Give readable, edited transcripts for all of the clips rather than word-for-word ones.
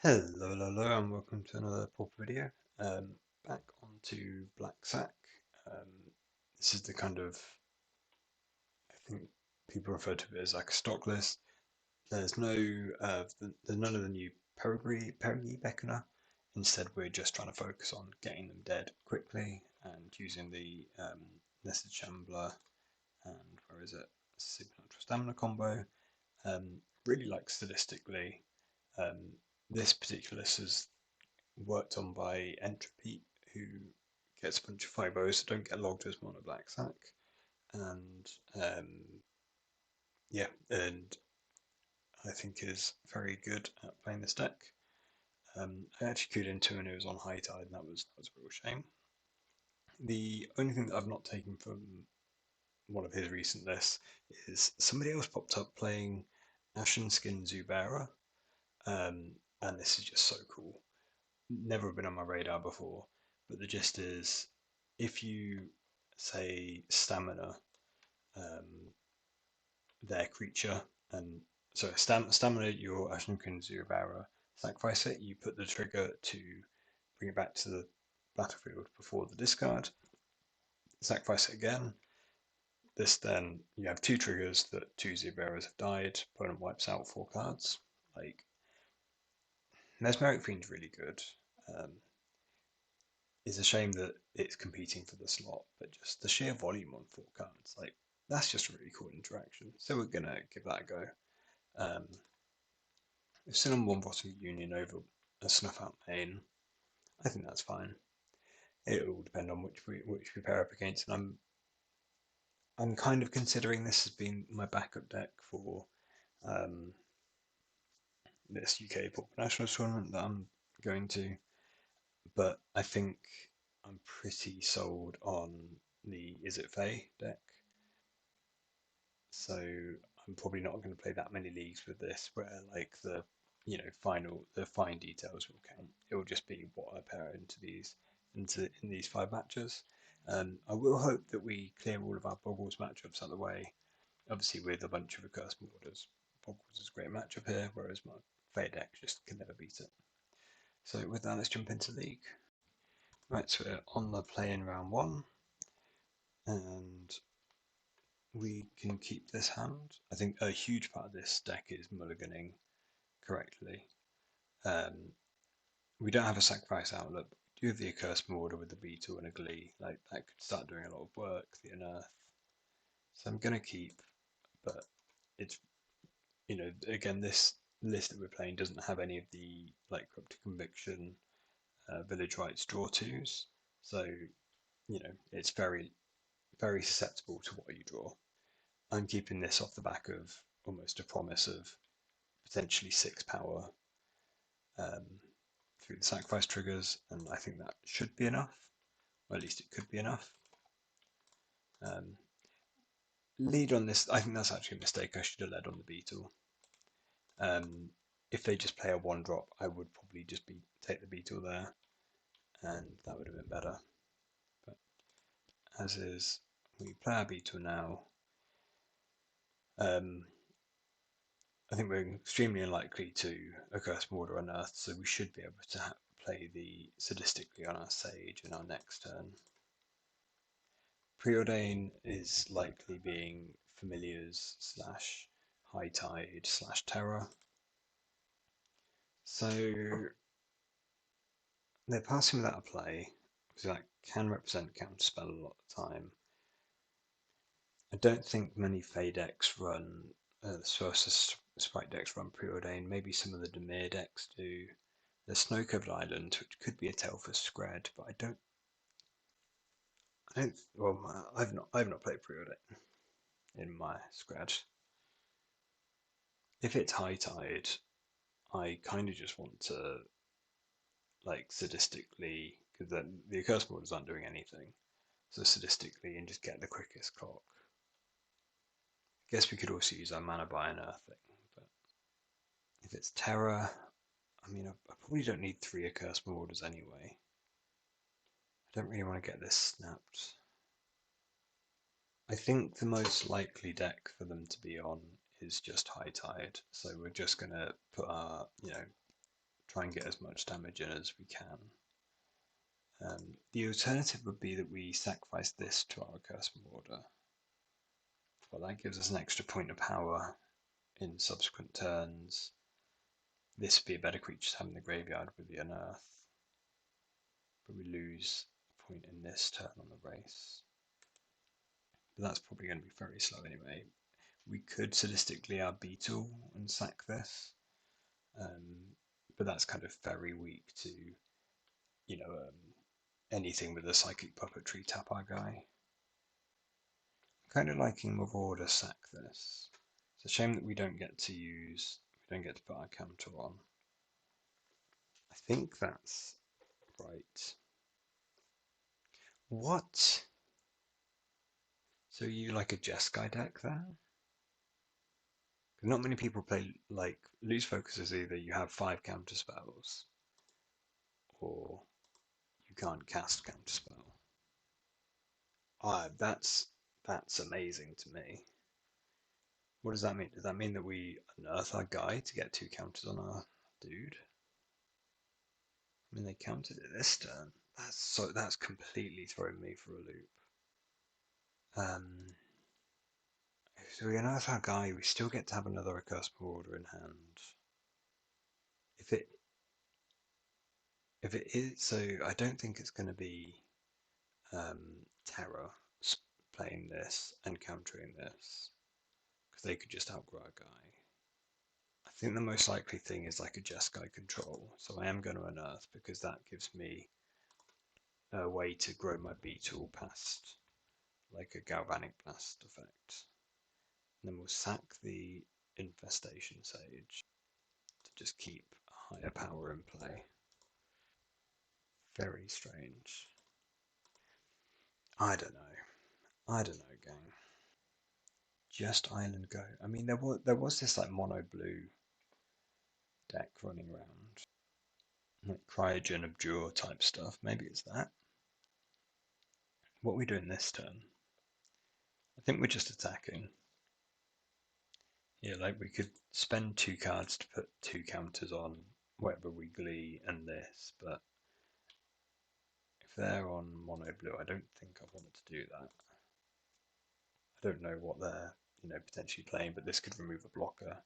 Hello, and welcome to another Pauper video. Back onto Black Sack. Um, this is the kind of, I think people refer to it as like a stock list. There's there's none of the new Perigee Beckoner. Instead, we're just trying to focus on getting them dead quickly and using the Nested Shambler and where is it? Supernatural Stamina combo. Really like statistically. Um, this particular list is worked on by Entropete, who gets a bunch of 5-0s that don't get logged as mono black sack. And yeah, and I think is very good at playing this deck. I actually queued into and it was on high tide, and that was a real shame. The only thing that I've not taken from one of his recent lists is somebody else popped up playing Ashen Skin Zubera, and this is just so cool. Never been on my radar before, but the gist is if you say stamina um, their creature, and so stamina your Ashnukun Zubara, sacrifice it, you put the trigger to bring it back to the battlefield before the discard, sacrifice it again. This then you have two triggers that two Zuberas have died, opponent wipes out 4 cards. Like Mesmeric Fiend's really good. Um, it's a shame that it's competing for the slot, but just the sheer volume on 4 cards, like that's just a really cool interaction. So we're gonna give that a go. Um, if Cinnamon one bottom Union over a Snuff Out main, I think that's fine. It will depend on which we pair up against, and I'm kind of considering this as being my backup deck for um, this UK Pauper Nationals tournament that I'm going to. But I think I'm pretty sold on the Is It Fae deck. So I'm probably not going to play that many leagues with this where like the fine details will count. It will just be what I pair in these 5 matches. I will hope that we clear all of our Boggles matchups out of the way. Obviously with a bunch of Accursed Marauders. Boggles is a great matchup here, whereas my Fae deck just can never beat it. So with that, let's jump into League. Right, so we're on the play in round 1, and we can keep this hand. I think a huge part of this deck is mulliganing correctly. Um, we don't have a sacrifice outlet, but we do have the Accursed Marauder with the Beetle and a Glee. Like that could start doing a lot of work, the Unearth. So I'm gonna keep, but it's again this list that we're playing doesn't have any of the like Corrupted Conviction, Village Rights draw twos. So it's very susceptible to what you draw. I'm keeping this off the back of almost a promise of potentially 6 power um, through the sacrifice triggers, and I think that should be enough, or at least it could be enough. Um, lead on this, I think that's actually a mistake. I should have led on the Beetle. If they just play a 1-drop, I would probably just take the Beetle there, and that would have been better. But as is, we play our Beetle now. I think we're extremely unlikely to Accursed Marauder Unearthed, so we should be able to play the Sadistically on our Sage in our next turn. Preordain is likely being Familiars slash High Tide slash Terror. So they're passing without a play, because that can represent Counterspell a lot of the time. I don't think many Fey decks run, Sprite decks run Preordain. Maybe some of the Dimir decks do. There's Snow-Covered Island, which could be a tell for Skred, but well, I've not played Preordain in my Skred. If it's High Tide, I kind of just want to like sadistically, because the Accursed Marauders aren't doing anything, so sadistically and just get the quickest clock. I guess we could also use our mana buy and earthing, but if it's Terror, I mean, I probably don't need 3 Accursed Marauders anyway. I don't really want to get this snapped. I think the most likely deck for them to be on is just High Tide, so we're just going to put our, try and get as much damage in as we can. The alternative would be that we sacrifice this to our Curse Marauder. But that gives us an extra point of power in subsequent turns. This would be a better creature to have in the graveyard with the Unearth. But we lose a point in this turn on the race. But that's probably going to be very slow anyway. We could sadistically our Beetle and sack this. But that's kind of very weak to, anything with a Psychic Puppetry tap our guy. I'm kind of liking Marauder sack this. It's a shame that we don't get to put our counter on. I think that's right. What? So you like a Jeskai deck there? Not many people play, like, Lose Focus is either you have 5 counter spells, or you can't cast counter spell. That's amazing to me. What does that mean? Does that mean that we unearth our guy to get 2 counters on our dude? I mean, they countered it this turn. That's completely thrown me for a loop. So we unearth our guy, we still get to have another Accursed Marauder in hand. If it is, so I don't think it's going to be Terror playing this and countering this, because they could just outgrow a guy. I think the most likely thing is like a Jeskai control, so I am going to unearth because that gives me a way to grow my Beetle past like a Galvanic Blast effect. And then we'll sack the Infestation Sage to just keep a higher power in play. Very strange. I don't know, gang. Just Island Go. I mean, there was this like mono blue deck running around, like Cryogen Abjure type stuff. Maybe it's that. What are we doing this turn? I think we're just attacking. Yeah, like we could spend 2 cards to put 2 counters on whatever we glee and this, but if they're on mono blue, I don't think I want to do that. I don't know what they're potentially playing, but this could remove a blocker.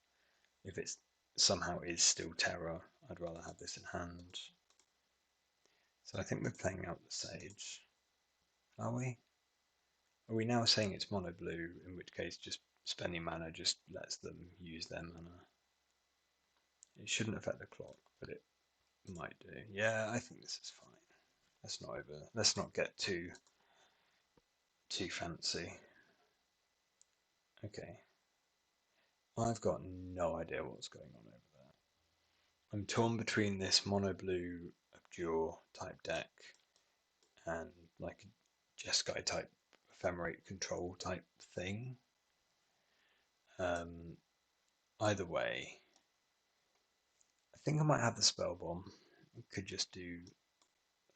If it somehow is still Terror, I'd rather have this in hand. So I think we're playing out the Sage. Are we? Are we now saying it's mono blue, in which case just spending mana just lets them use their mana? It shouldn't affect the clock, but it might do. Yeah, I think this is fine. Let's not get too fancy. Okay. I've got no idea what's going on over there. I'm torn between this mono blue Abjure type deck and like a Jeskai type ephemerate control type thing. Either way, I think I might have the Spell Bomb. We could just do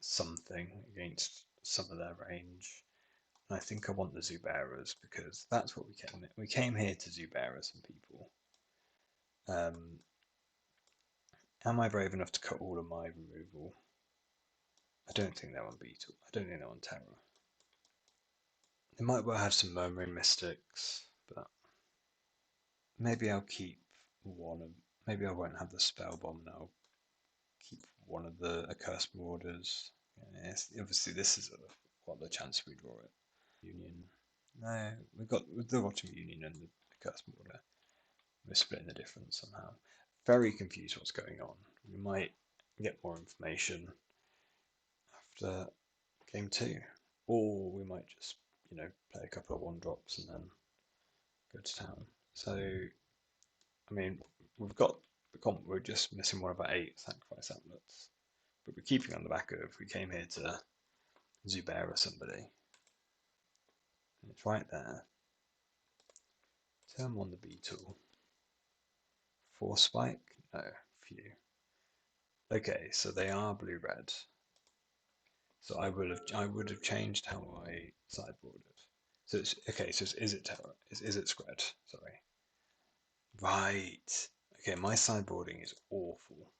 something against some of their range. And I think I want the Zuberas because that's what we came here to Zubera some people. Am I brave enough to cut all of my removal? I don't think they're on Beetle. I don't think they're on Terror. They might well have some Murmuring Mystics, but maybe I'll keep one of. Maybe I won't have the Spell Bomb and I'll keep one of the Accursed Marauders. Yes, obviously, this is what the chance we draw it. Union. No, we've got the Rotten Union and the Accursed Marauder. We're splitting the difference somehow. Very confused what's going on. We might get more information after game 2, or we might just play a couple of 1-drops and then go to town. So I mean, we've got the comp. We're just missing one of our 8 sacrifice amulets, but we're keeping on the back of. We came here to Zubera somebody, and it's right there. Turn on the Beetle. 4 spike? No, few. Okay, so they are blue-red. So I would have changed how I sideboarded. So it's okay. So is it Terror? Is it Skred? Sorry. Right. Okay, my sideboarding is awful.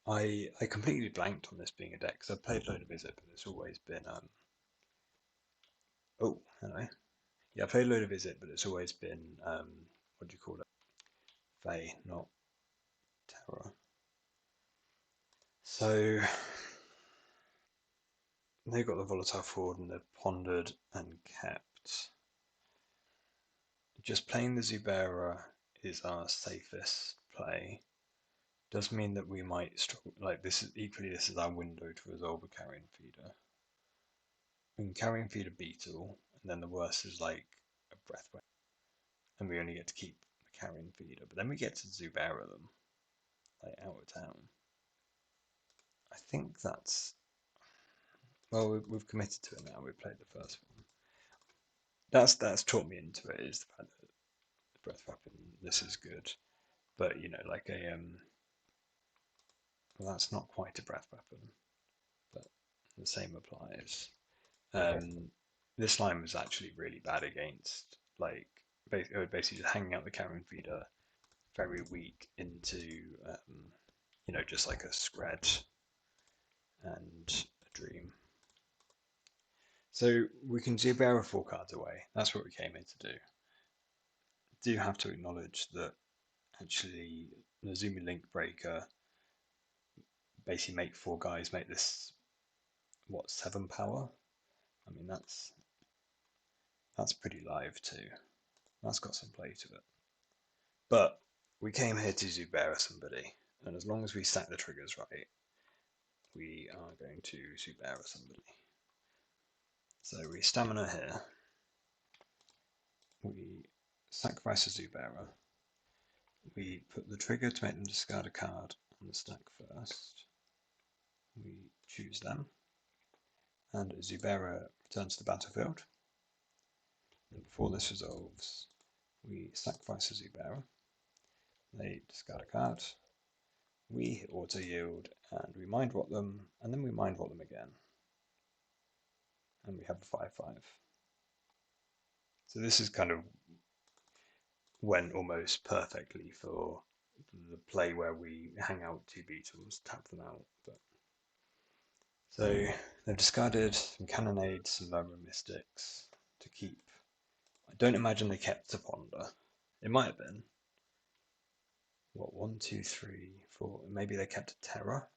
I completely blanked on this being a deck because I've played a load of Visit, but it's always been oh, hello. Yeah, I played a load of Visit, but it's always been what do you call it? Fae, not Terror. So they got the volatile forward and they've pondered and kept. Just playing the Zubera is our safest play. Does mean that we might struggle. Like this is our window to resolve a carrion feeder. We can carrion feed a beetle, and then the worst is like a breath weapon, and we only get to keep the carrion feeder. But then we get to Zubera them, like out of town. I think that's well, we've committed to it now. We played the first one. That's taught me into it is the fact that the breath weapon. This is good, but you know, like a well, that's not quite a breath weapon, but the same applies. Um, this line was actually really bad against like basically just hanging out the carrion feeder, very weak into you know just like a Skred and a dream. So we can Zubera 4 cards away. That's what we came here to do. Do have to acknowledge that actually the Zumi Link Breaker basically make 4 guys make this what 7 power. I mean that's pretty live too. That's got some play to it. But we came here to Zubera somebody, and as long as we stack the triggers right, we are going to Zubera somebody. So we stamina here. We sacrifice a Zubera. We put the trigger to make them discard a card on the stack first. We choose them, and Zubera returns to the battlefield. And before this resolves, we sacrifice a Zubera. They discard a card. We auto yield, and we mind rot them, and then we mind rot them again. And we have a 5/5. So this is kind of went almost perfectly for the play where we hang out 2 beetles, tap them out. But so they've discarded some cannonades, some Lamela mystics to keep. I don't imagine they kept a ponder. It might have been. What, 1, 2, 3, 4. Maybe they kept a terror.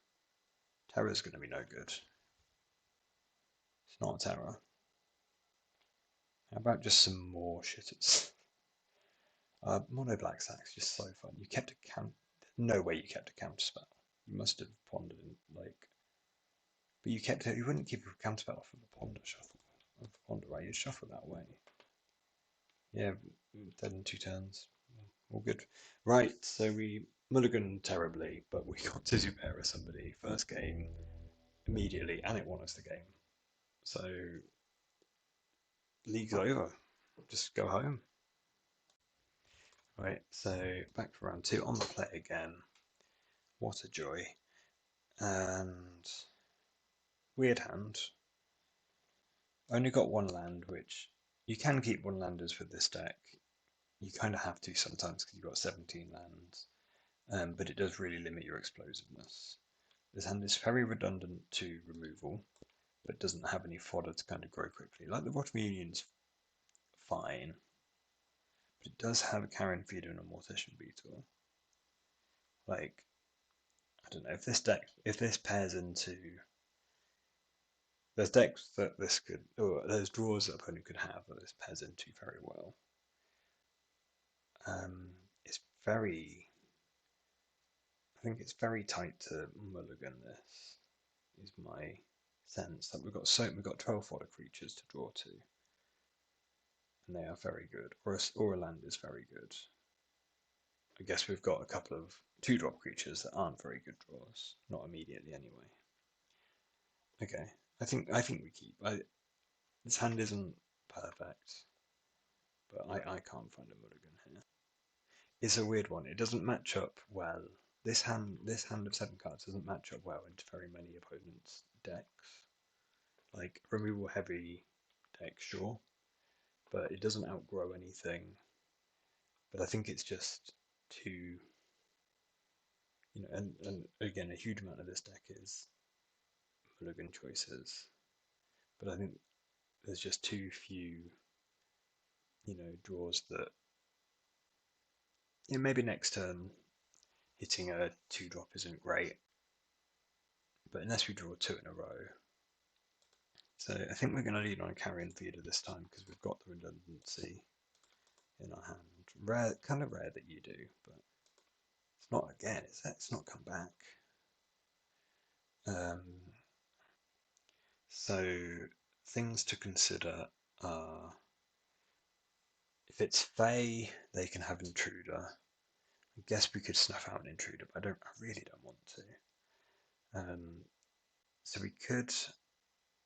Terror's going to be no good. It's not a terror. How about just some more shitters? Mono Black Sack's just so fun. You kept a count. No way you kept a counter spell. You must have pondered like. But you kept it. You wouldn't keep a counter spell off of a ponder shuffle. Off a ponder, right? You shuffle that way. Yeah, dead in 2 turns. All good. Right. So we mulligan terribly, but we got to Zubera somebody first game immediately, and it won us the game. So league's over. Just go home. Right. So back for round 2 on the play again. What a joy. And weird hand. Only got 1 land, which you can keep 1-landers with this deck. You kind of have to sometimes because you've got 17 lands, but it does really limit your explosiveness. This hand is very redundant to removal, but doesn't have any fodder to kind of grow quickly. Like the Rotom Union's fine, but it does have a Carrion Feeder and a Mortician Beetle. Like, I don't know, if this pairs into there's decks that this could, or there's draws that opponent could have that this pairs into very well. It's very, I think it's very tight to mulligan. This is my sense that we've got 12 fodder creatures to draw to, and they are very good. Or a land is very good. I guess we've got a couple of 2-drop creatures that aren't very good draws, not immediately anyway. Okay, I think we keep. This hand isn't perfect, but I can't find a mulligan here. It's a weird one. It doesn't match up well. This hand of 7 cards doesn't match up well into very many opponents' decks. Like removal heavy decks, sure, but it doesn't outgrow anything. But I think it's just too. and again, a huge amount of this deck is mulligan choices, but I think there's just too few, draws that, maybe next turn hitting a 2-drop isn't great, but unless we draw 2 in a row. So I think we're going to lead on a carrion feeder this time because we've got the redundancy in our hand. Rare, kind of rare that you do, but it's not again, is it? It's not come back. So things to consider are, if it's Fey, they can have Intruder. I guess we could snuff out an Intruder, but I really don't want to. So we could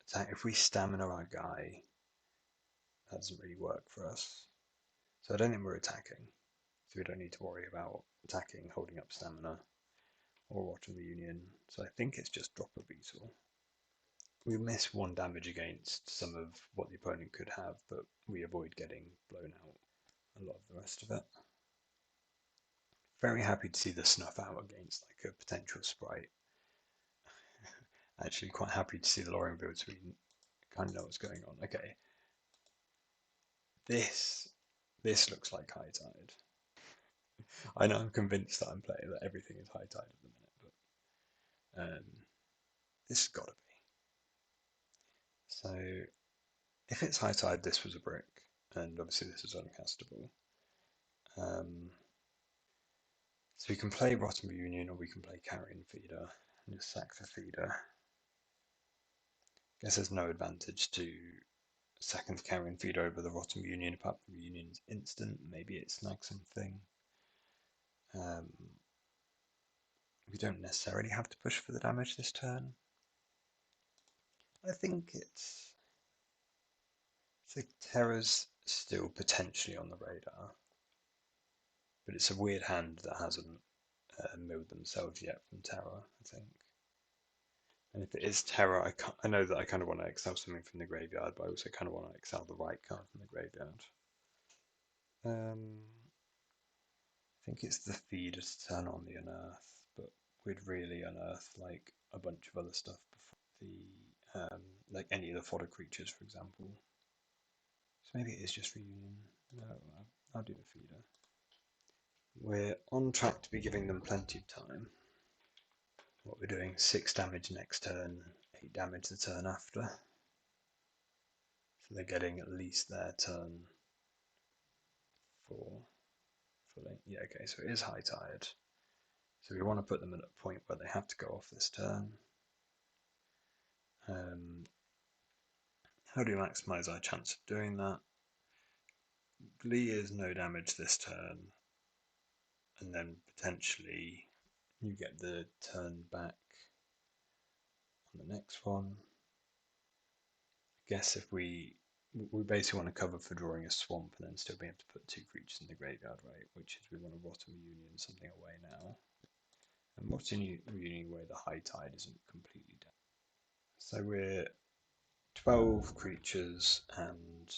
attack, if we stamina our guy, that doesn't really work for us. So I don't think we're attacking. So we don't need to worry about attacking, holding up stamina, or watching the Union. So I think it's just drop a Beetle. We miss 1 damage against some of what the opponent could have, but we avoid getting blown out a lot of the rest of it. Very happy to see the snuff out against like a potential sprite. Actually quite happy to see the Loring build so we kind of know what's going on. Okay. This looks like High Tide. I know I'm convinced that I'm playing that everything is High Tide at the minute, but this has got to be. So if it's High Tide, this was a brick, and obviously this is uncastable. So we can play Rotten Reunion or we can play Carrion Feeder and just sack the feeder. Guess there's no advantage to sacking the Carrion Feeder over the Rotten Reunion apart from the Union's instant. Maybe it snags something. We don't necessarily have to push for the damage this turn. I think it's like Terra's still potentially on the radar, but it's a weird hand that hasn't milled themselves yet from Terra, I think. And if it is Terra, I know that I kind of want to exile something from the graveyard, but I also kind of want to exile the right card from the graveyard. I think it's the feeder to turn on the unearth, but we'd really unearth like a bunch of other stuff before the like any of the fodder creatures, for example. So maybe it is just reunion. No, I'll do the feeder. We're on track to be giving them plenty of time. What we're doing, 6 damage next turn, 8 damage the turn after. So they're getting at least their turn for fully. Yeah, okay, so it is High Tide. So we want to put them at a point where they have to go off this turn. How do we maximise our chance of doing that? Glee is no damage this turn, and then potentially you get the turn back on the next one. I guess if we basically want to cover for drawing a swamp and then still be able to put 2 creatures in the graveyard, right? Which is we want to Rotten Reunion something away now. And Rotten Reunion away the High Tide isn't completely down. So we're 12 creatures and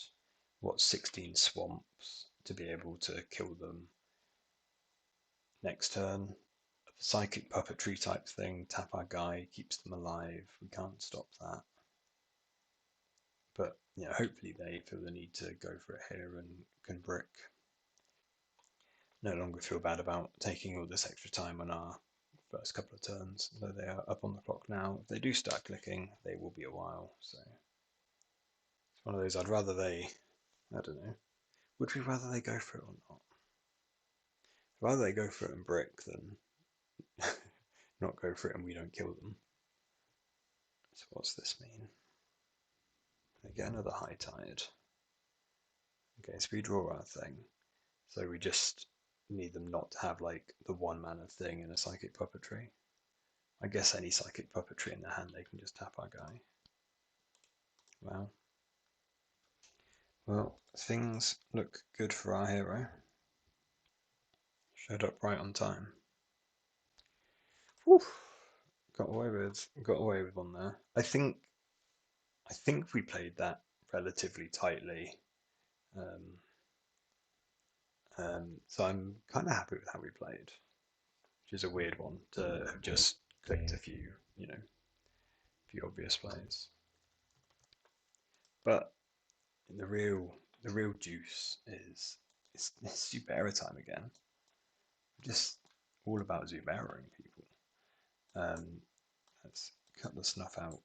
16 swamps to be able to kill them next turn. Psychic puppetry type thing, tap our guy, keeps them alive. We can't stop that. But hopefully they feel the need to go for it here and can brick. No longer feel bad about taking all this extra time on our first couple of turns, though they are up on the clock now. If they do start clicking, they will be a while. So it's one of those I'd rather they, I don't know, would we rather they go for it or not? I'd rather they go for it and brick than not go for it and we don't kill them. So what's this mean? They get another High Tide. Okay, so we draw our thing. So we just need them not to have like the 1 mana thing in a psychic puppetry. I guess any psychic puppetry in their hand, they can just tap our guy. Wow. Well, things look good for our hero. Showed up right on time. Whew. Got away with one there. I think we played that relatively tightly. So I'm kind of happy with how we played. which is a weird one to have just clicked a few, few obvious plays. But the real juice is it's Zubera time again. Just all about Zuberaing people. Let's cut the snuff out.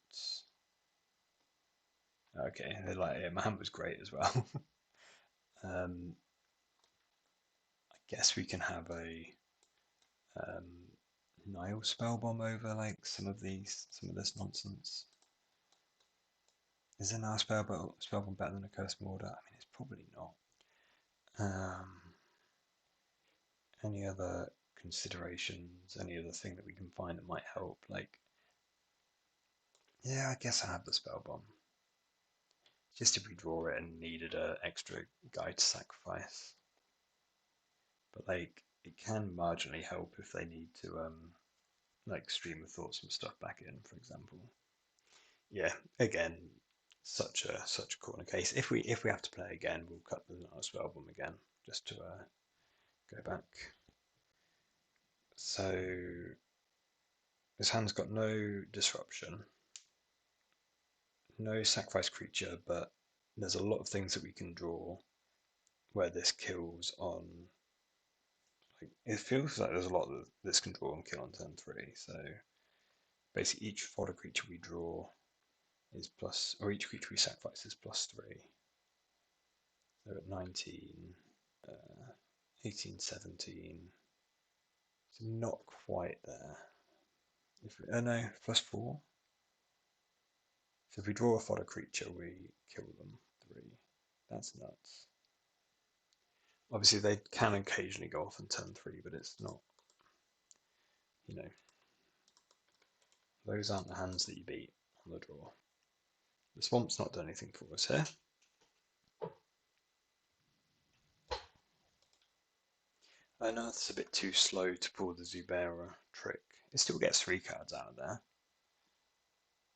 Okay, my hand was great as well. I guess we can have a Nile spell bomb over like some of this nonsense. Is a Nile spell bomb better than a curse mortar? I mean, it's probably not. Any other considerations? Any other thing that we can find that might help? Like, yeah, I guess I have the spell bomb. Just if we draw it and needed an extra guy to sacrifice. But like, it can marginally help if they need to like stream of thought some stuff back in, for example. Yeah, again, such a corner case. If we have to play again, we'll cut the last album again just to go back. So this hand's got no disruption, no sacrifice creature, but there's a lot of things that we can draw where this kills on. Like, it feels like there's a lot that this can draw and kill on turn 3. So basically, each fodder creature we draw is plus, or each creature we sacrifice is +3. So at 19, 18, 17. So not quite there. No, +4. So if we draw a fodder creature, we kill them 3. That's nuts. Obviously, they can occasionally go off on turn 3, but it's not, those aren't the hands that you beat on the draw. The swamp's not done anything for us here. Unearth's a bit too slow to pull the Zubera trick. It still gets 3 cards out of there.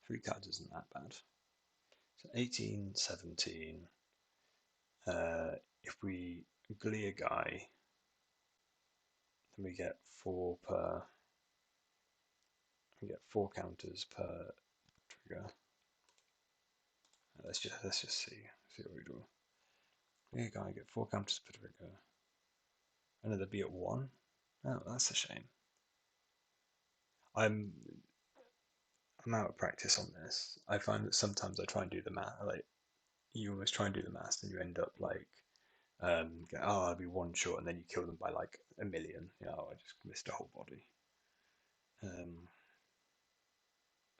3 cards isn't that bad. So 18, 17. If we glee a guy, then we get 4 per. We get 4 counters per trigger. Let's just see what we do. Glee a guy, get 4 counters per trigger. And it'll be at 1. Oh, that's a shame. I'm out of practice on this. I find that sometimes I try and do the math. Like, you almost try and do the math, and you end up like, I'll be 1 short, and then you kill them by like a million. I just missed a whole body.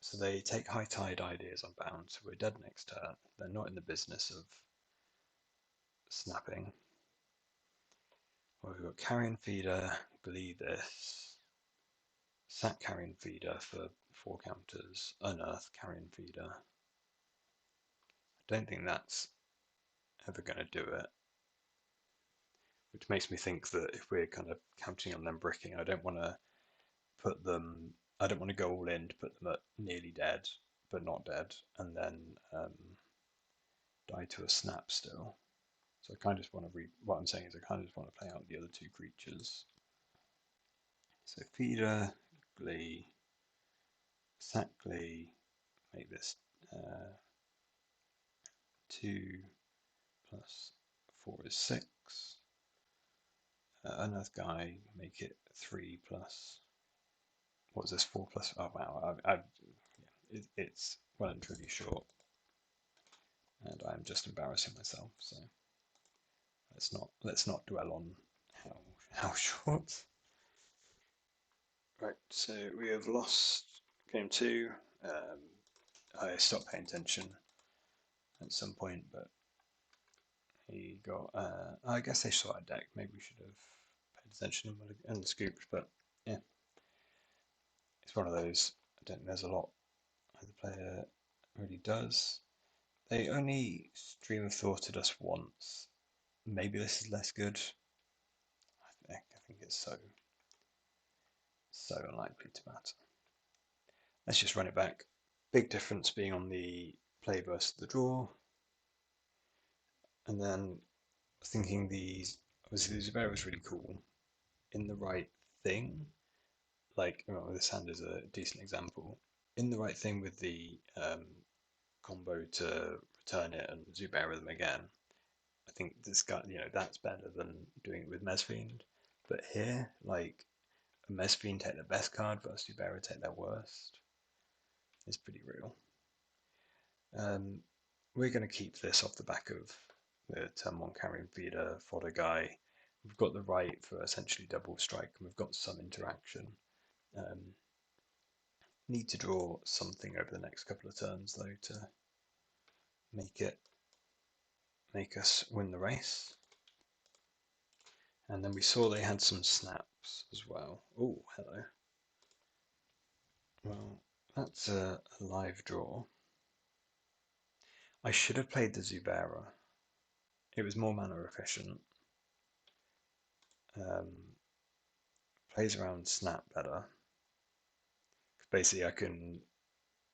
So they take high tide ideas on bound, so we're dead next turn. They're not in the business of snapping. Well, we've got carrion feeder, glee this, sack carrion feeder for 4 counters, unearth carrion feeder. I don't think that's ever going to do it. Which makes me think that if we're kind of counting on them bricking, I don't want to go all in to put them at nearly dead, but not dead, and then die to a snap still. So I kind of just want to what I'm saying is I kind of just want to play out the other 2 creatures. So feeder, glee, sack glee, make this 2 plus 4 is 6. Unearth guy, make it 3 plus. What is this? 4 plus. Oh wow! It's well and truly short, and I'm just embarrassing myself. So let's not dwell on how short. Right. So we have lost game 2. I stopped paying attention at some point, but he got. I guess they saw our deck. Maybe we should have paid attention and scooped, but yeah, it's one of those. I don't think there's a lot the player really does. They only stream of thoughted us once. Maybe this is less good. I think it's so unlikely to matter. Let's just run it back. Big difference being on the play versus the draw. And then thinking obviously the Zubera was really cool in the right thing. like well, this hand is a decent example. In the right thing with the combo to return it and Zubera them again, I think this guy, that's better than doing it with Mesfiend. But here, like, a Mesfiend take their best card versus Zubera take their worst is pretty real. We're going to keep this off the back of the turn 1 carrying feeder fodder guy. We've got the right for essentially double strike, and we've got some interaction. Need to draw something over the next couple of turns though to make us win the race. And then we saw they had some snaps as well. Oh, hello. Well, that's a live draw. I should have played the Zubera. It was more mana efficient. Plays around snap better. Basically, I can,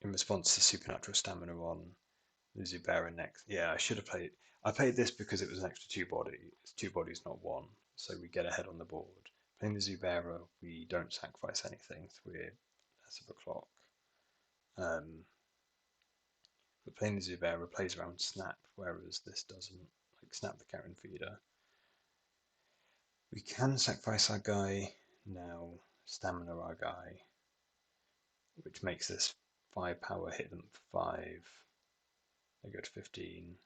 in response to supernatural stamina on the Zubera next. Yeah, I should have played. I played this because it was an extra two body. It's two bodies, not one. So we get ahead on the board. Playing the Zubera, we don't sacrifice anything, so we're less of a clock. But playing the Zubera plays around snap, whereas this doesn't. Like snap the Karen feeder. We can sacrifice our guy now, stamina our guy, which makes this 5 power hit them for 5. They go to 15.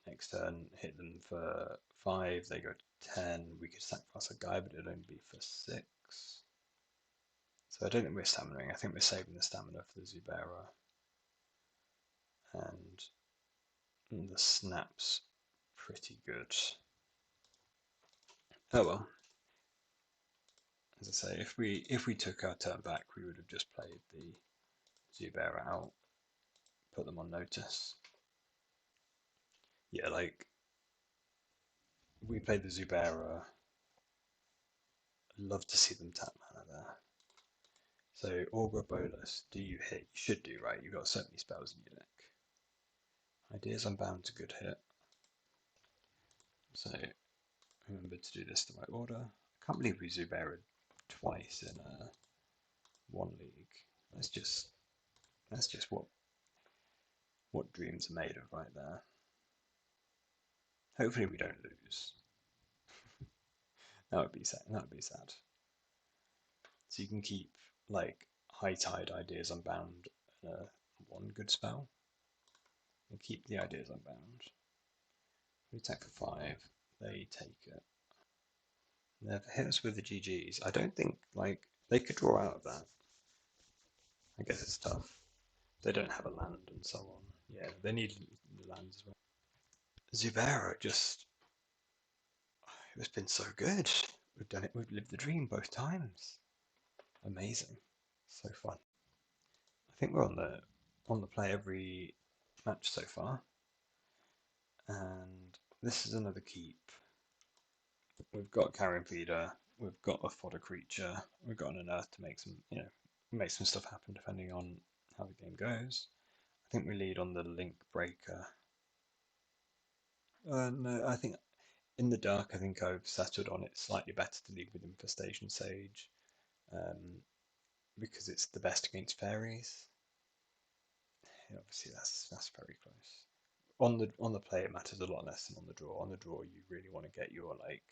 Next turn, hit them for 5. They go to 10. We could sacrifice a guy, but it'd only be for 6. So I don't think we're staminaing. I think we're saving the stamina for the Zubera. And the snap's pretty good. Oh well. As I say, if we took our turn back, we would have just played the Zubera out, put them on notice. Yeah, like we played the Zubera. I'd love to see them tap mana there. So Augur Bolus, do you hit? You should do, right? You've got so many spells in your deck. Ideas Unbound's a good hit. So remember to do this the right order. I can't believe we Zubera twice in one league. That's just what dreams are made of right there. Hopefully we don't lose. That would be sad. That would be sad. So you can keep like High Tide Ideas Unbound one good spell. And keep the Ideas Unbound. We attack for 5. They take it. They've hit us with the GGs. I don't think like they could draw out of that. I guess it's tough. They don't have a land and so on. Yeah, they need the lands as well. Zubera just it's been so good. We've done it. We've lived the dream both times. Amazing. So fun. I think we're on the play every match so far. And this is another keep. We've got Carrion Feeder, we've got a fodder creature, we've got an unearth to make some, make some stuff happen depending on how the game goes. I think we lead on the Link Breaker. No, I think in the dark, I think I've settled on it slightly better to lead with Infestation Sage, because it's the best against fairies. Yeah, obviously, that's very close. On the play, it matters a lot less than on the draw. On the draw, you really want to get your like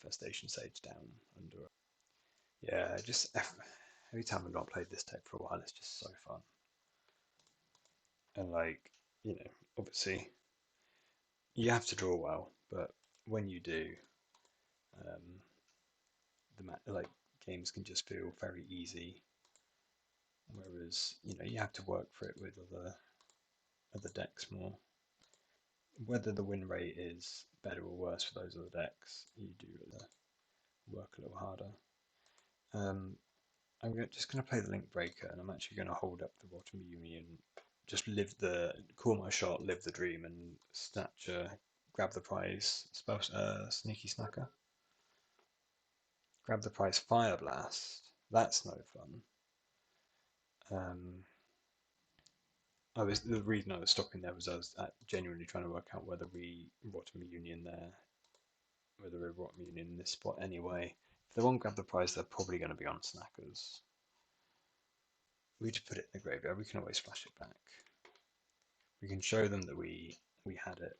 Infestation Sage down under. Yeah, just every time I've not played this deck for a while, it's just so fun. And like, obviously you have to draw well, but when you do, like games can just feel very easy. Whereas you have to work for it with other decks more. Whether the win rate is better or worse for those other decks, you do work a little harder. I'm just going to play the Link Breaker, and I'm actually going to hold up the Bottom Union, just call my shot, live the dream, and snatch, grab the prize, spell, Sneaky Snacker. Grab the prize, Fire Blast. That's no fun. The reason I was stopping there was I was genuinely trying to work out whether we Bottom Union there whether we're rot immune in this spot anyway. If they won't grab the prize, they're probably going to be on snackers. We just put it in the graveyard. We can always flash it back. We can show them that we had it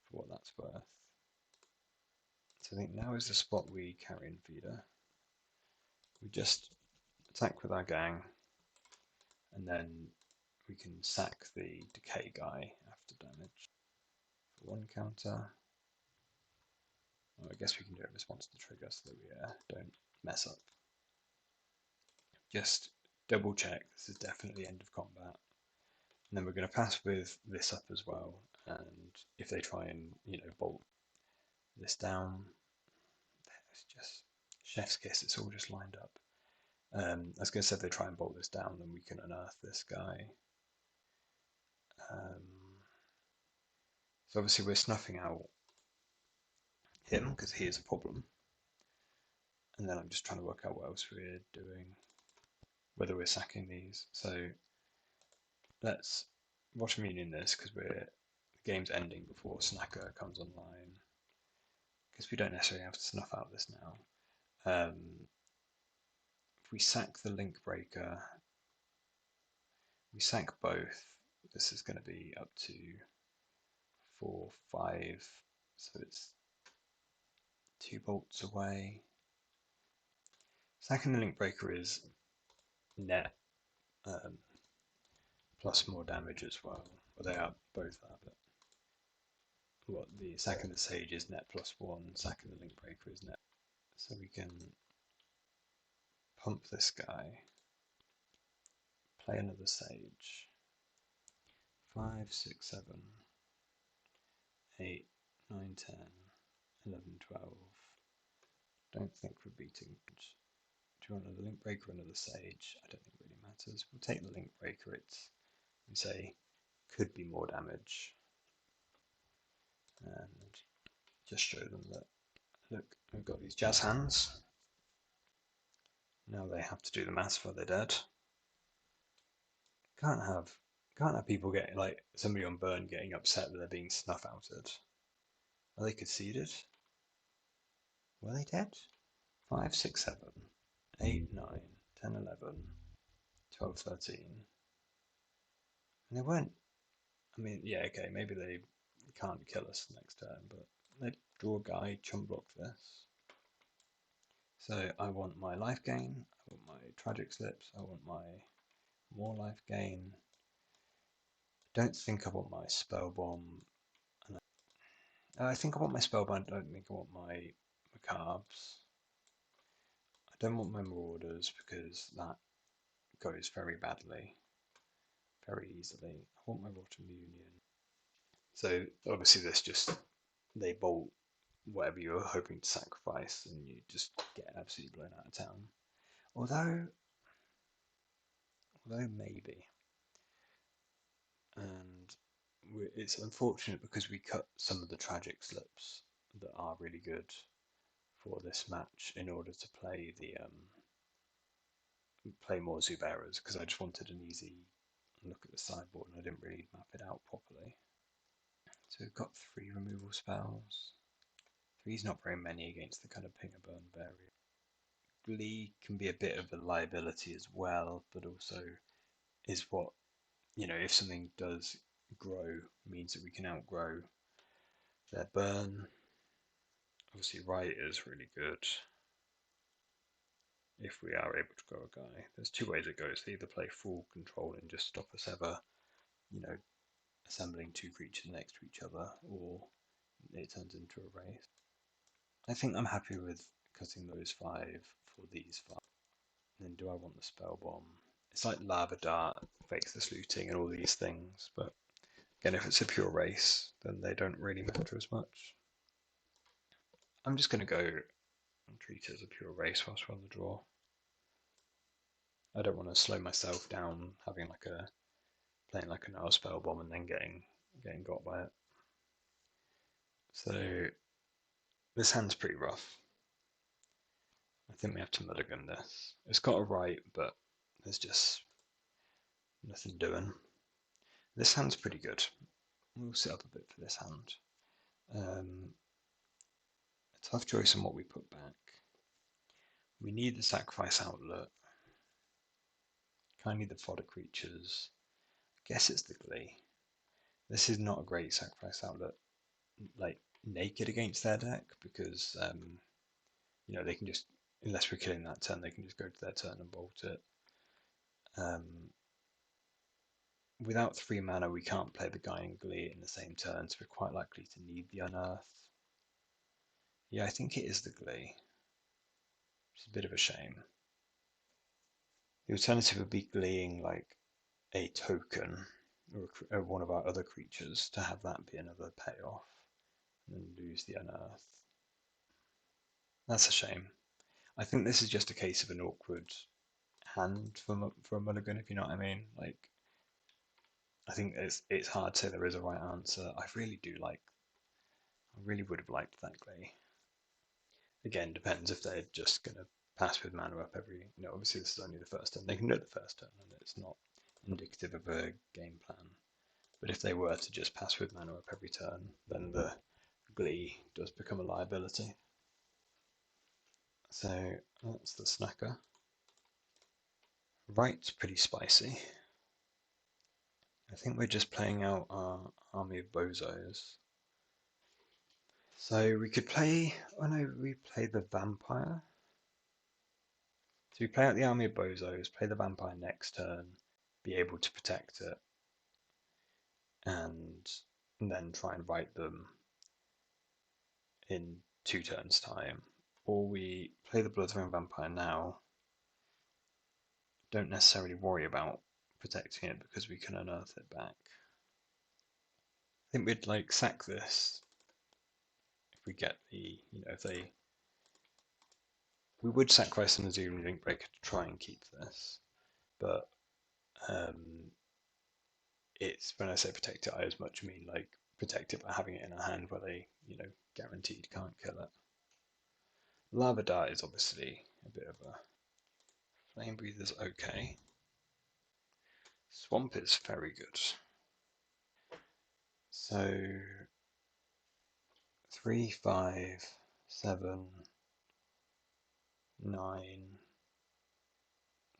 for what that's worth. So I think now is the spot we carry in feeder. We just attack with our gang, and then we can sack the decay guy after damage. For 1 counter. Well, I guess we can do it in response to the trigger so that we don't mess up. Just double check this is definitely end of combat. And then we're going to pass with this up as well. And if they try and bolt this down, it's just chef's kiss. It's all just lined up. As I said, if they try and bolt this down, then we can unearth this guy. So obviously we're snuffing out him because he is a problem. And then I'm just trying to work out what else we're doing, whether we're sacking these. So let's watch immune in this because the game's ending before Snacker comes online. Because we don't necessarily have to snuff out this now. If we sack the link breaker, we sack both. This is going to be up to 4, 5, so it's 2 bolts away. Sacking the link breaker is net plus more damage as well. Well, they are both that, but what the sacking the sage is net +1, sacking the link breaker is net. So we can pump this guy, play another sage. 5, 6, 7, 8, 9, 10, 11, 12. Don't think we're beating. Do you want another link breaker or another sage? I don't think it really matters. We'll take the link breaker. We say could be more damage. And just show them that, look, we've got these jazz hands. Now they have to do the maths for they're dead. Can't have people getting, like, somebody on burn getting upset that they're being snuff outed. Are they conceded? Were they dead? 5, 6, 7, 8, 9, 10, 11, 12, 13. And they weren't. I mean, yeah, okay, maybe they can't kill us next turn, but they draw a guy, chum block this. So I want my life gain, I want my tragic slips, I want my more life gain. I don't think I want my spell bomb. And I think I want my spell bomb, I don't think I want my macabres. I don't want my marauders because that goes very badly, very easily. I want my rotten union. So obviously this just, they bolt whatever you're hoping to sacrifice and you just get absolutely blown out of town. Although maybe. And it's unfortunate because we cut some of the tragic slips that are really good for this match in order to play play more Zuberas because I just wanted an easy look at the sideboard and I didn't really map it out properly. So we've got 3 removal spells. 3's not very many against the kind of ping and burn barrier. Glee can be a bit of a liability as well, but also is what, if something does grow, means that we can outgrow their burn. Obviously, right is really good if we are able to grow a guy. There's 2 ways it goes. They either play full control and just stop us ever, assembling 2 creatures next to each other, or it turns into a race. I think I'm happy with cutting those 5 for these 5. And then do I want the spell bomb? It's like lava dart, faceless looting, and all these things, but again, if it's a pure race, then they don't really matter as much. I'm just going to go and treat it as a pure race whilst we're on the draw. I don't want to slow myself down having playing like an spell bomb and then getting got by it. So this hand's pretty rough. I think we have to mulligan this. It's got a right, but there's just nothing doing. This hand's pretty good. We'll sit up a bit for this hand. Tough choice on what we put back. We need the sacrifice outlet. Kind of need the fodder creatures. Guess it's the glee. This is not a great sacrifice outlet, like naked against their deck, because they can just, unless we're killing that turn, they can just go to their turn and bolt it. Without 3 mana, we can't play the guy in glee in the same turn, so we're quite likely to need the unearth. Yeah, I think it is the glee, which is a bit of a shame. The alternative would be gleeing like a token or one of our other creatures to have that be another payoff and then lose the unearth. That's a shame. I think this is just a case of an awkward hand for a mulligan, if you know what I mean. Like, I think it's hard to say there is a right answer. I really would have liked that glee. Again, depends if they're just going to pass with mana up every. Obviously this is only the first turn. They can do it the first turn, and it's not indicative of a game plan. But if they were to just pass with mana up every turn, then the glee does become a liability. So that's the snacker. Right's pretty spicy. I think we're just playing out our army of bozos. So we could play. Oh no, we play the vampire. So we play out the army of bozos, play the vampire next turn, be able to protect it, and then try and fight them in 2 turns' time. Or we play the Bloodthorn Vampire now, don't necessarily worry about protecting it because we can unearth it back. I think we'd like sack this if we get the, if they. We would sacrifice an Azurian Linkbreaker to try and keep this, but it's, when I say protect it, I as much mean like protect it by having it in a hand where they, guaranteed can't kill it. Lava Dart is obviously a bit of a. Flame Breather's okay. Swamp is very good. So 3, 5, 7, 9.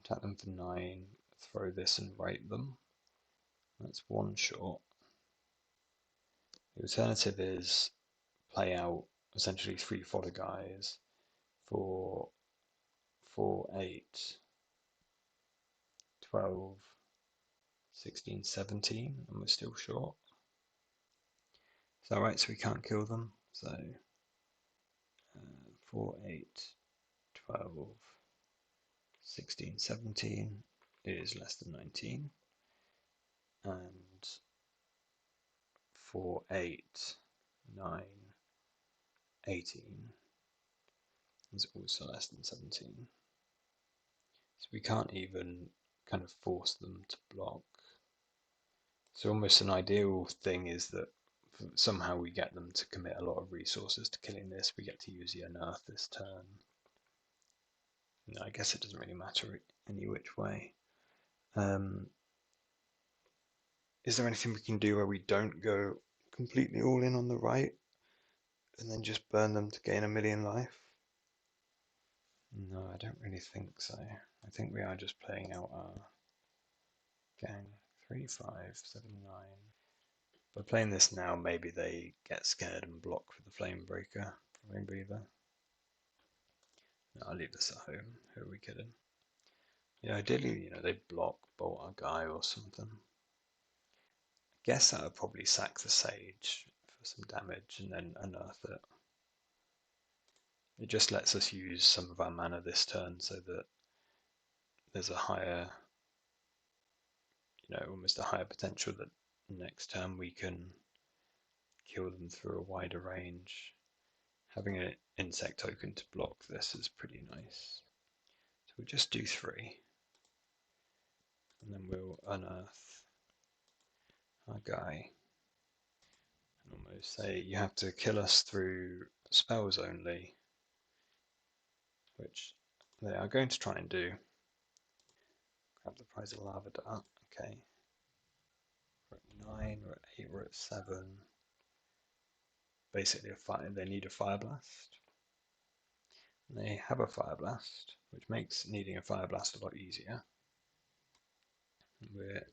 Tap them for 9. Throw this and write them. That's 1 short. The alternative is play out essentially 3 fodder guys for 4, 8, 12, 16, 17, and we're still short. Is that right? So we can't kill them. So 4, 8, 12, 16, 17 is less than 19. And 4, 8, 9, 18 is also less than 17. So we can't even kind of force them to block. So almost an ideal thing is that somehow we get them to commit a lot of resources to killing this. We get to use the unearth this turn. No, I guess it doesn't really matter any which way. Is there anything we can do where we don't go completely all in on the right and then just burn them to gain 1,000,000 life? No, I don't really think so. I think we are just playing out our gang. 3, 5, 7, 9. By playing this now, maybe they get scared and block with the Flame Breather. No, I'll leave this at home. Who are we kidding? Yeah, ideally, they block, bolt our guy or something. I guess that would probably sack the Sage for some damage and then unearth it. It just lets us use some of our mana this turn so that there's a higher, almost a higher potential that next turn we can kill them through a wider range. Having an insect token to block this is pretty nice. So we'll just do 3. And then we'll unearth our guy. And almost say you have to kill us through spells only, which they are going to try and do. Grab the prize of Lava Dart. Okay. We're at 9, we're at 8, we're at 7. Basically, they need a Fire Blast. They have a Fire Blast, which makes needing a Fire Blast a lot easier. I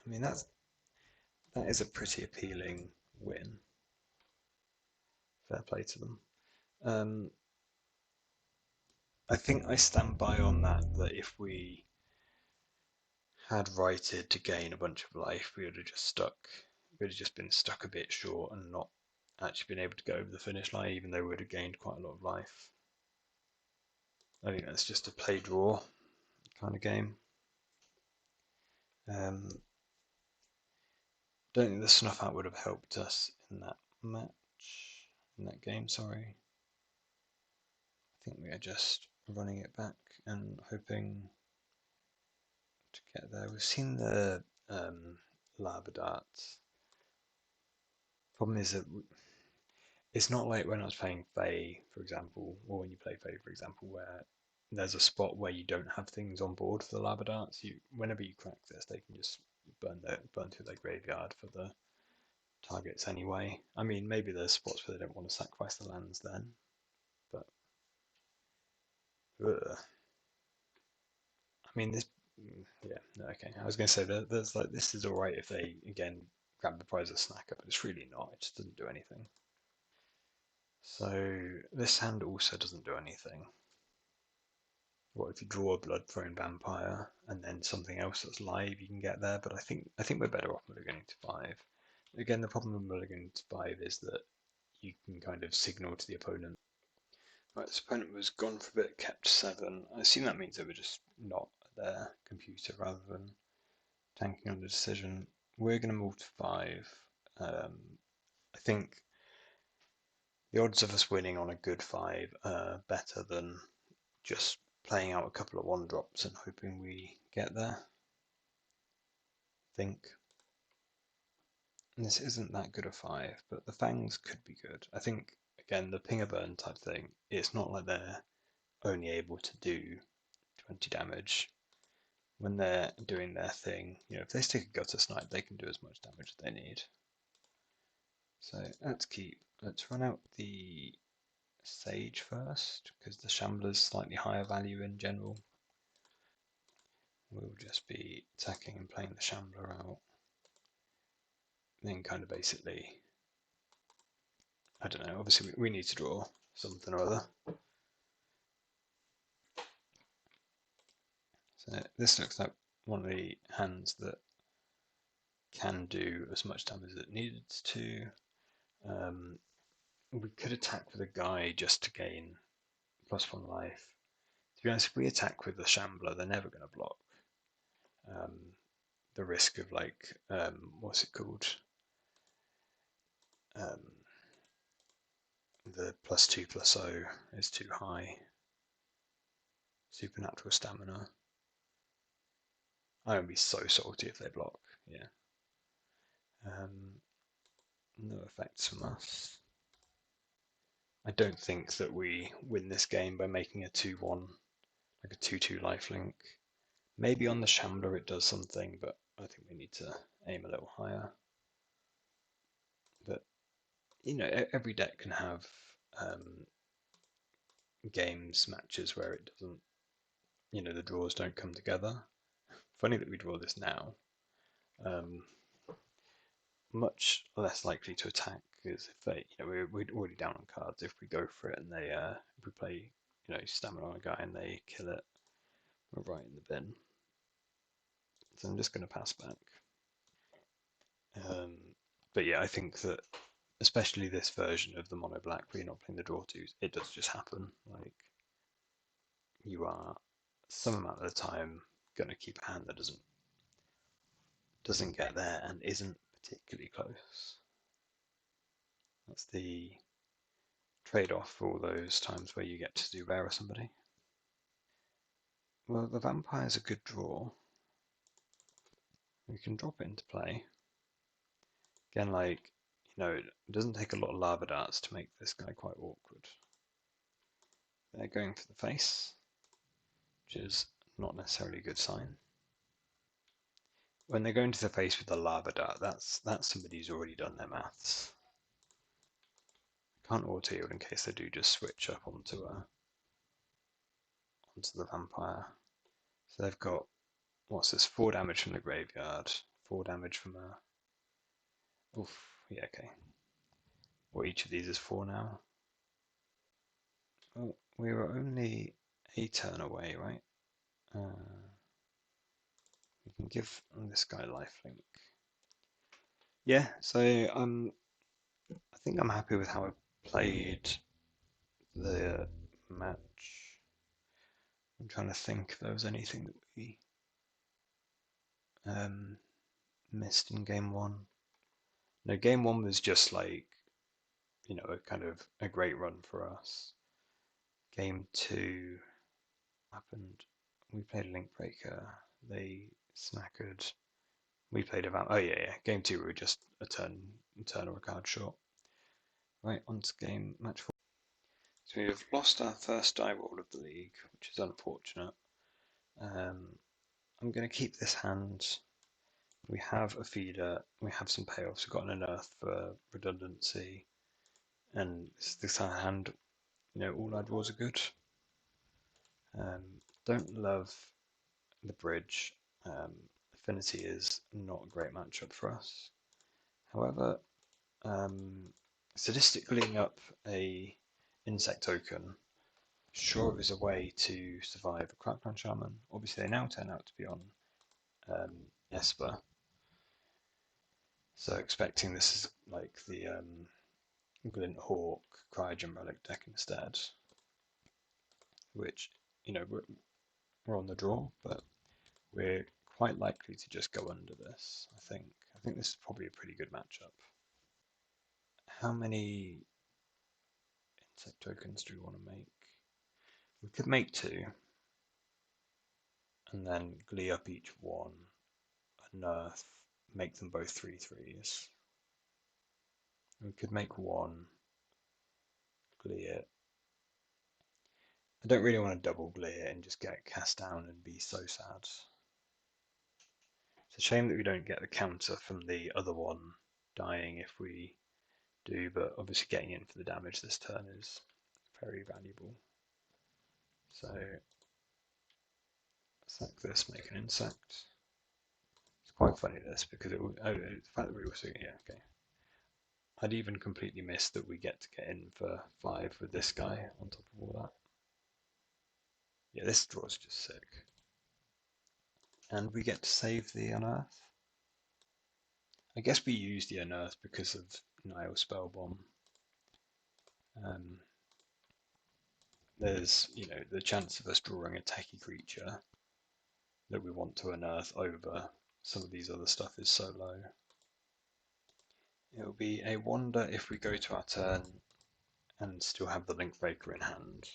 mean, that is a pretty appealing win. Fair play to them. I think I stand by on that if we had righted to gain a bunch of life, we would have just been stuck a bit short and not actually been able to go over the finish line, even though we would have gained quite a lot of life. I think that's just a play draw kind of game. Don't think the snuff out would have helped us in that game. Sorry. I think we are just running it back and hoping to get there. We've seen the lava darts. Problem is that it's not like when I was playing Fae, for example, or when you play Fae, for example, where there's a spot where you don't have things on board for the lava darts. Whenever you crack this, they can just burn through their graveyard for the targets anyway. I mean, maybe there's spots where they don't want to sacrifice the lands then, but I mean, yeah, no, okay. I was going to say there's like this is all right if they again grab the prize of snacker, but it's really not. It just doesn't do anything. So this hand also doesn't do anything. What if you draw a blood throne vampire and then something else that's live you can get there? But I think we're better off mulliganing to 5. Again, the problem with mulliganing to 5 is that you can kind of signal to the opponent. Right, this opponent was gone for a bit, kept 7. I assume that means they were just not at their computer rather than tanking on the decision. We're going to move to 5. I think the odds of us winning on a good 5 are better than just playing out a couple of 1-drops and hoping we get there. I think this isn't that good a 5, but the Fangs could be good. I think, again, the Pinger Burn type thing, it's not like they're only able to do 20 damage. When they're doing their thing, if they stick a Gutter Snipe, they can do as much damage as they need. So let's run out the Sage first, because the Shambler's slightly higher value in general. We'll just be attacking and playing the Shambler out. Then kind of basically, I don't know, obviously we need to draw something or other. So this looks like one of the hands that can do as much damage as it needed to. We could attack with a guy just to gain +1 life. To be honest, if we attack with the Shambler, they're never going to block. The risk of what's it called? The +2/+0 is too high. Supernatural stamina. I would be so salty if they block. Yeah. No effects from us. I don't think that we win this game by making a 2-1, like a 2-2 lifelink. Maybe on the Shambler it does something, but I think we need to aim a little higher. But, every deck can have matches where it doesn't, the draws don't come together. Funny that we draw this now. Much less likely to attack is if they, we're already down on cards. If we go for it and they, if we play, stamina on a guy and they kill it, we're right in the bin. So I'm just going to pass back. But yeah, I think that especially this version of the mono black where you're not playing the draw twos, it does just happen. Like you are some amount of the time going to keep a hand that doesn't get there and isn't particularly close. That's the trade-off for all those times where you get to Zubera somebody. Well, the vampire's a good draw. We can drop it into play. Again, it doesn't take a lot of lava darts to make this guy quite awkward. They're going for the face, which is not necessarily a good sign. When they're going to the face with the lava dart, that's somebody who's already done their maths. Can't auto heal in case they do just switch up onto the vampire. So they've got, what's this? 4 damage from the graveyard, 4 damage from a. Oof, yeah, okay. Well, each of these is 4 now. Well, we were only a turn away, right? We can give this guy lifelink. Yeah, so I think I'm happy with how I played the match. I'm trying to think if there was anything that we missed in game one. No, game one was just like, a kind of a great run for us. Game two happened. We played a Link Breaker. They snackered. We played about. Oh yeah, yeah. Game two, we were just a turn or a card short. Right, on to game match four. So we have lost our first die roll of the league, which is unfortunate. I'm going to keep this hand. We have a feeder. We have some payoffs. We've got an unearth for redundancy, and this hand. All our draws are good. Don't love the bridge. Affinity is not a great matchup for us. However, sadistically up a insect token sure is a way to survive a Crackdown Shaman. Obviously, they now turn out to be on Esper, so expecting this is like the Glint Hawk Cryogen Relic deck instead, which we're on the draw, but we're quite likely to just go under this. I think this is probably a pretty good matchup. How many insect tokens do we want to make? We could make 2, and then glee up each one, unearth, make them both 3/3s. We could make 1, glee it. I don't really want to double glee it and just get cast down and be so sad. It's a shame that we don't get the counter from the other one dying if we do, but obviously getting in for the damage this turn is very valuable. So sack this, make an insect. It's quite funny this because the fact that we also okay. I'd even completely missed that we get to get in for 5 with this guy on top of all that. Yeah, this draw is just sick. And we get to save the unearth. I guess we use the unearth because of Nile Spellbomb. There's the chance of us drawing a techie creature that we want to unearth over some of these other stuff is so low. It'll be a wonder if we go to our turn and still have the Link Breaker in hand.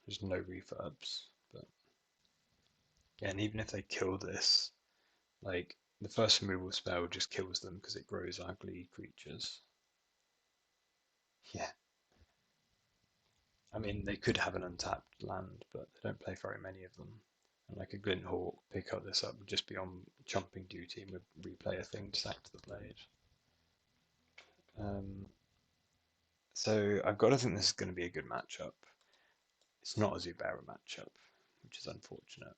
There's no refurbs, but again, even if they kill this, like the first removal spell just kills them because it grows ugly creatures. Yeah. I mean, they could have an untapped land, but they don't play very many of them. And like a Glint Hawk, pick up this up would just be on jumping duty and would replay a thing to sack to the blade. So I've got to think this is going to be a good matchup. It's not a Zubera matchup, which is unfortunate.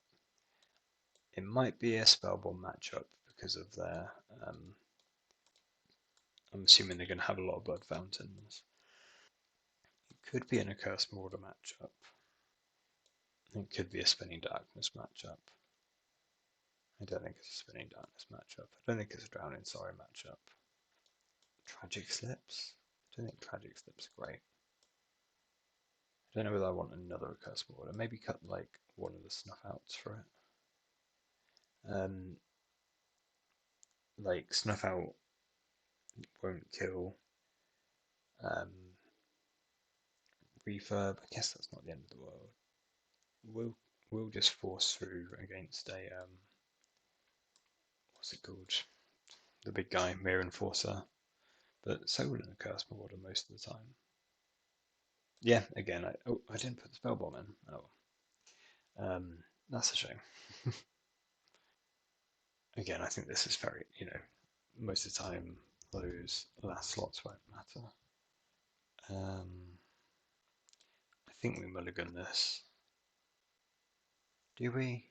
It might be a Spellbomb matchup because of their. I'm assuming they're going to have a lot of Blood Fountains. It could be an Accursed Marauder matchup. It could be a Spinning Darkness matchup. I don't think it's a Spinning Darkness matchup. I don't think it's a Drowning Sorrow matchup. Tragic Slips? I don't think Tragic Slips are great. I don't know whether I want another Accursed Marauder. Maybe cut like one of the Snuff Outs for it. Like Snuff Out won't kill. Refurb, I guess that's not the end of the world. We'll just force through against a what's it called? The big guy, Mirror Enforcer. But so will an Accursed Marauder most of the time. Yeah, again, I didn't put the Spellbomb in. Oh, that's a shame. Again, I think this is very, most of the time those last slots won't matter. I think we mulligan this. Do we?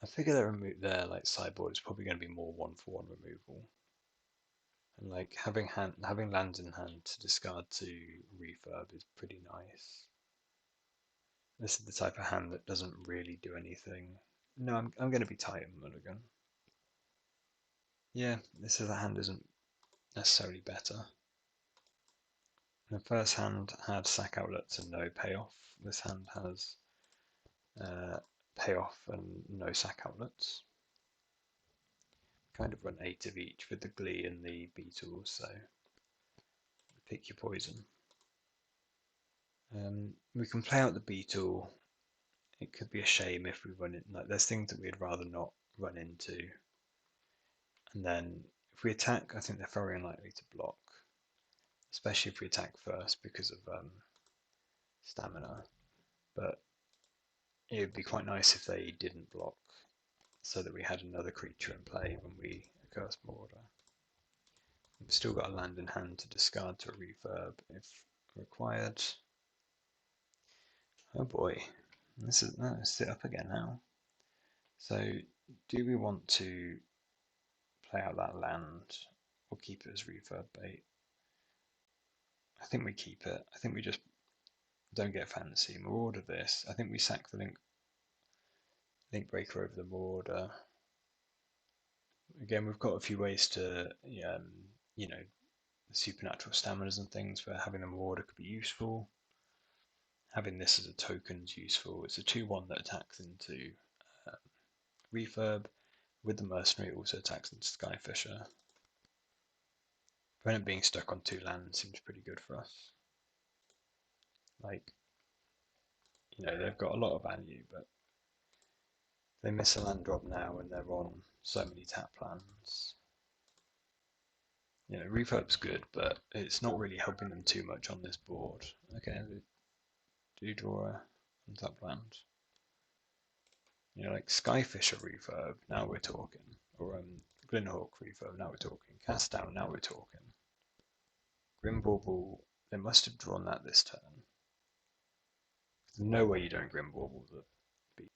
I figure their like sideboard is probably going to be more 1/1 removal, and like having lands in hand to discard to refurb is pretty nice. This is the type of hand that doesn't really do anything. No, I'm going to be tight in mulligan. Yeah, this is a hand isn't necessarily better. The first hand had sack outlets and no payoff. This hand has payoff and no sack outlets. Kind of run 8 of each with the glee and the beetle, so pick your poison. We can play out the beetle. It could be a shame if we run it. Like, there's things that we'd rather not run into. And then if we attack, I think they're very unlikely to block, especially if we attack first because of stamina. But it would be quite nice if they didn't block, so that we had another creature in play when we curse Marauder. We've still got a land in hand to discard to a refurb if required. Oh boy, this is sit up again now. So, do we want to play out that land or keep it as refurb bait? I think we keep it. I think we just don't get fancy. Marauder this. I think we sack the link breaker over the Marauder. Again, we've got a few ways to, you know, the supernatural staminas and things where having the Marauder could be useful. Having this as a token is useful. It's a 2/1 that attacks into refurb. With the mercenary, it also attacks into Skyfisher. Opponent being stuck on 2 lands seems pretty good for us. Like, they've got a lot of value, but they miss a land drop now and they're on so many tap lands. Refurb's good, but it's not really helping them too much on this board. Okay, do you draw a untap land? Like Skyfisher refurb, now we're talking. Or Glinhawk refurb, now we're talking. Cast down, now we're talking. Grimbauble, they must have drawn that this turn. There's no way you don't Grimbauble the beat.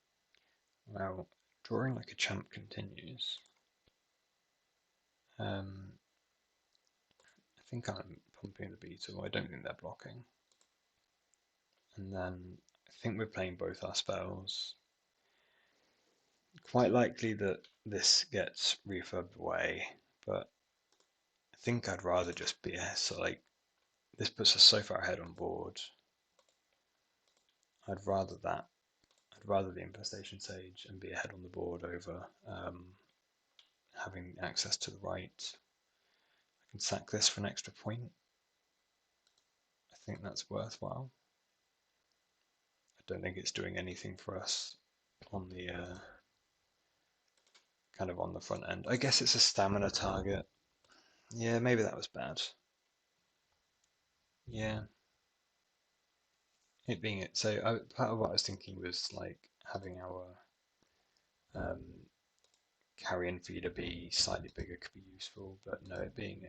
Well, drawing like a champ continues. I think I'm pumping the beetle. I don't think they're blocking. And then I think we're playing both our spells. Quite likely that this gets refurbed away, but I think I'd rather just be so like this puts us so far ahead on board. I'd rather that. I'd rather the Infestation Sage and be ahead on the board over having access to the right. I can sack this for an extra point. I think that's worthwhile. I don't think it's doing anything for us on the kind of on the front end. I guess it's a stamina target. Yeah, maybe that was bad. Yeah. It being it. So part of what I was thinking was like having our carrion feeder be slightly bigger could be useful, but no, it being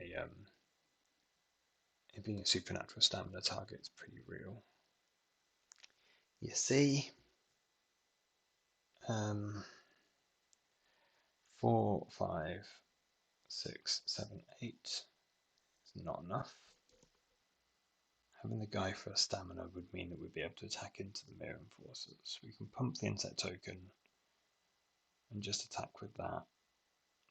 a supernatural stamina target is pretty real. You see, 4, 5, 6, 7, 8 is not enough. Having the guy for a stamina would mean that we'd be able to attack into the mirror enforcers. We can pump the insect token and just attack with that.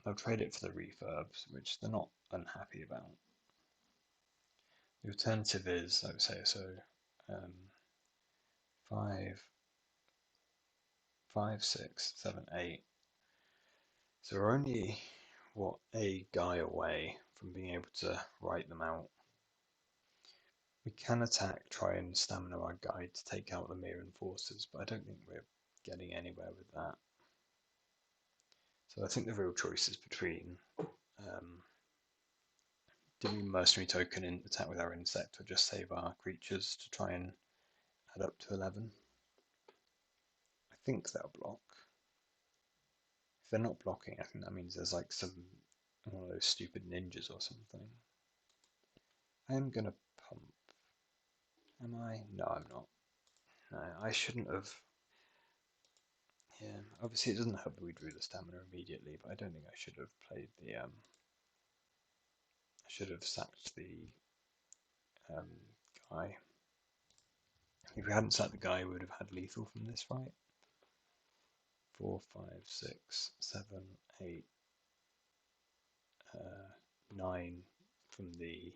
They'll trade it for the refurbs, which they're not unhappy about. The alternative is, I would say, 5, 6, 7, 8. So we're only, a guy away from being able to write them out. We can attack, try and stamina our guy to take out the mere enforcers, but I don't think we're getting anywhere with that. So I think the real choice is between do we mercenary token and attack with our insect, or just save our creatures to try and add up to 11. I think they'll block. If they're not blocking, I think that means there's like one of those stupid ninjas or something. I am going to pump. Am I? No, I'm not. No, I shouldn't have. Yeah, obviously it doesn't help that we drew the stamina immediately, but I don't think I should have played the. I should have sacked the um, guy. If we hadn't sacked the guy, we would have had lethal from this fight. 4, 5, 6, 7, 8, 9 from the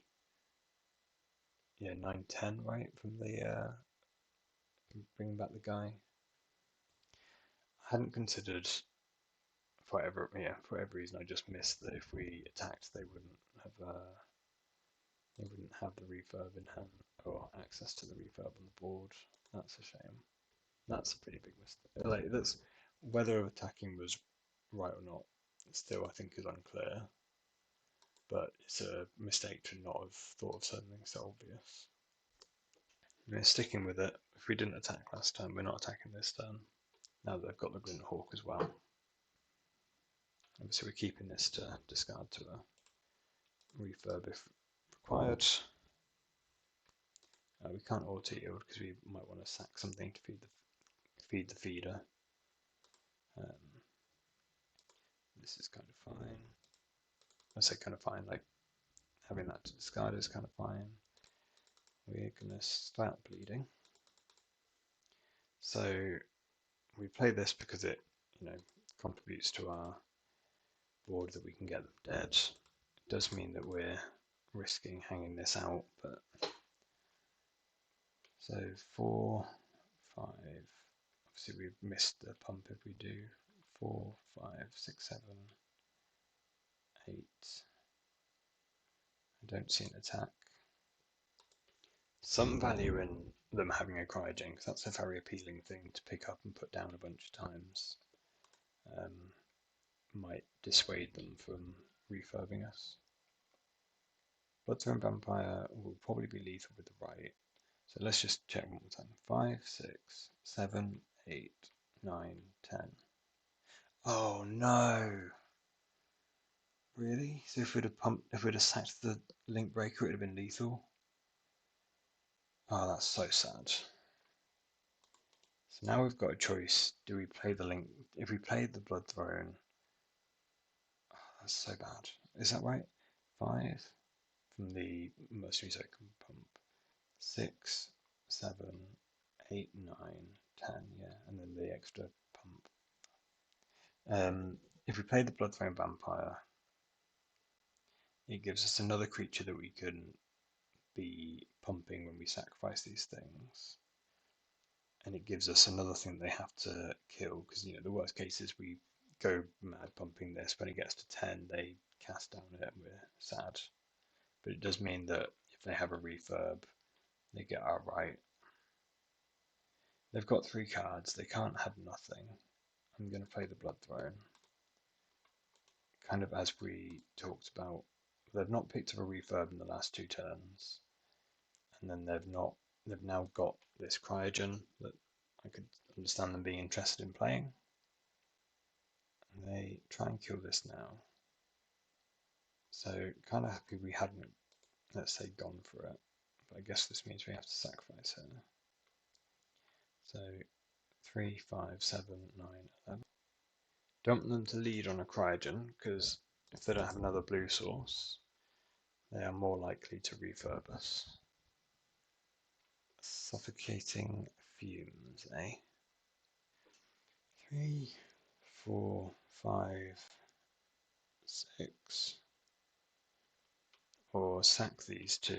9, 10, right, from the bringing back the guy. I hadn't considered for whatever reason I just missed that if we attacked they wouldn't have the refurb in hand or access to the refurb on the board. That's a shame. That's a pretty big mistake. Like that's whether attacking was right or not still I think is unclear. But it's a mistake to not have thought of something so obvious. We're sticking with it. If we didn't attack last time, we're not attacking this turn. Now that they've got the Glint Hawk as well. Obviously we're keeping this to discard to a refurb if required. We can't auto yield because we might want to sack something to feed the feeder. This is kind of fine. I say kind of fine, like having that to discard is kind of fine. We're gonna start bleeding. So we play this because it, contributes to our board that we can get them dead. It does mean that we're risking hanging this out, but so 4, 5. Obviously we've missed the pump if we do 4, 5, 6, 7, 8. I don't see an attack. Some value in them having a cryogen because that's a very appealing thing to pick up and put down a bunch of times. Might dissuade them from refurbing us. Bloodthorn Vampire will probably be lethal with the right. So let's just check one more time. 5, 6, 7, 8, 9, 10. Oh no! Really? So if we'd have sacked the link breaker, it would have been lethal. Oh, that's so sad. So now we've got a choice. Do we play the link? If we played the Blood Throne, oh, that's so bad. Is that right? 5 from the mercenary second pump. 6, 7, 8, 9, 10, yeah, and then the extra pump. If we play the Bloodthorn Vampire, it gives us another creature that we can be pumping when we sacrifice these things. And it gives us another thing they have to kill, because the worst case is we go mad pumping this. When it gets to 10, they cast down it and we're sad. But it does mean that if they have a refurb, they get outright. They've got 3 cards, they can't have nothing. I'm going to play the Blood Throne. Kind of as we talked about, they've not picked up a refurb in the last 2 turns, and then they've now got this cryogen that I could understand them being interested in playing. And they try and kill this now. So kind of happy we hadn't, let's say, gone for it. But I guess this means we have to sacrifice her. So 3, 5, 7, 9, 11. Don't want them to lead on a cryogen, because if they don't have another blue source, they are more likely to refurb us. Suffocating fumes, eh? 3, 4, 5, 6. Or sack these 2.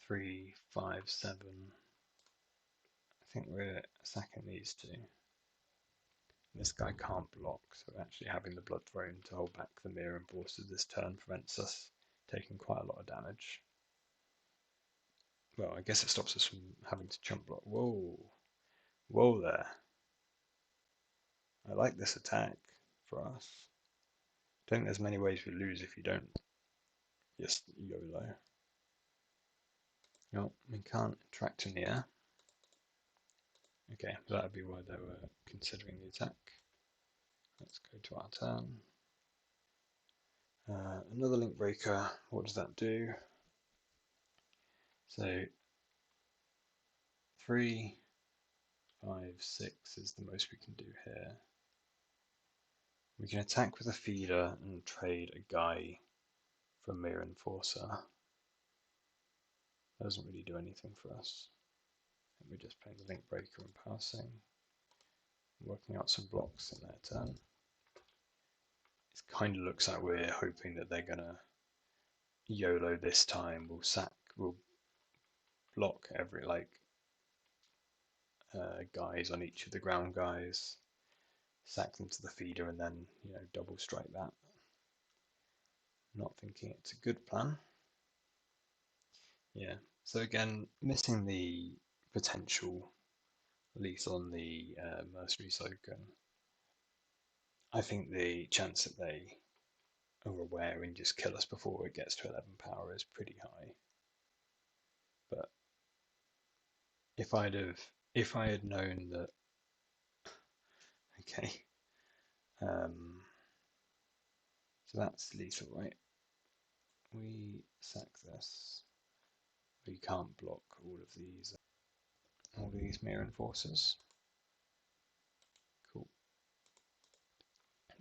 3, 5, 7. I think we're sacking these 2. This guy can't block, so actually having the Blood Throne to hold back the Mirror and Forces this turn prevents us taking quite a lot of damage. Well, I guess it stops us from having to chump block. Whoa. Whoa there. I like this attack for us. I don't think there's many ways we lose if you don't just YOLO. No, we can't interact in the air. Okay, that would be why they were considering the attack. Let's go to our turn. Another link breaker, what does that do? So 3, 5, 6 is the most we can do here. We can attack with a feeder and trade a guy for a Mere Enforcer. That doesn't really do anything for us. We're just playing the Link Breaker and passing, working out some blocks in their turn. It kind of looks like we're hoping that they're gonna YOLO this time. We'll block every guys on each of the ground guys, sack them to the feeder, and then double strike that. Not thinking it's a good plan. Yeah. So again, missing the potential lethal on the mercenary token. I think the chance that they are aware and just kill us before it gets to 11 power is pretty high. But if I had known that, okay, so that's lethal, right? We sack this. We can't block all these Mere Enforcers. Cool.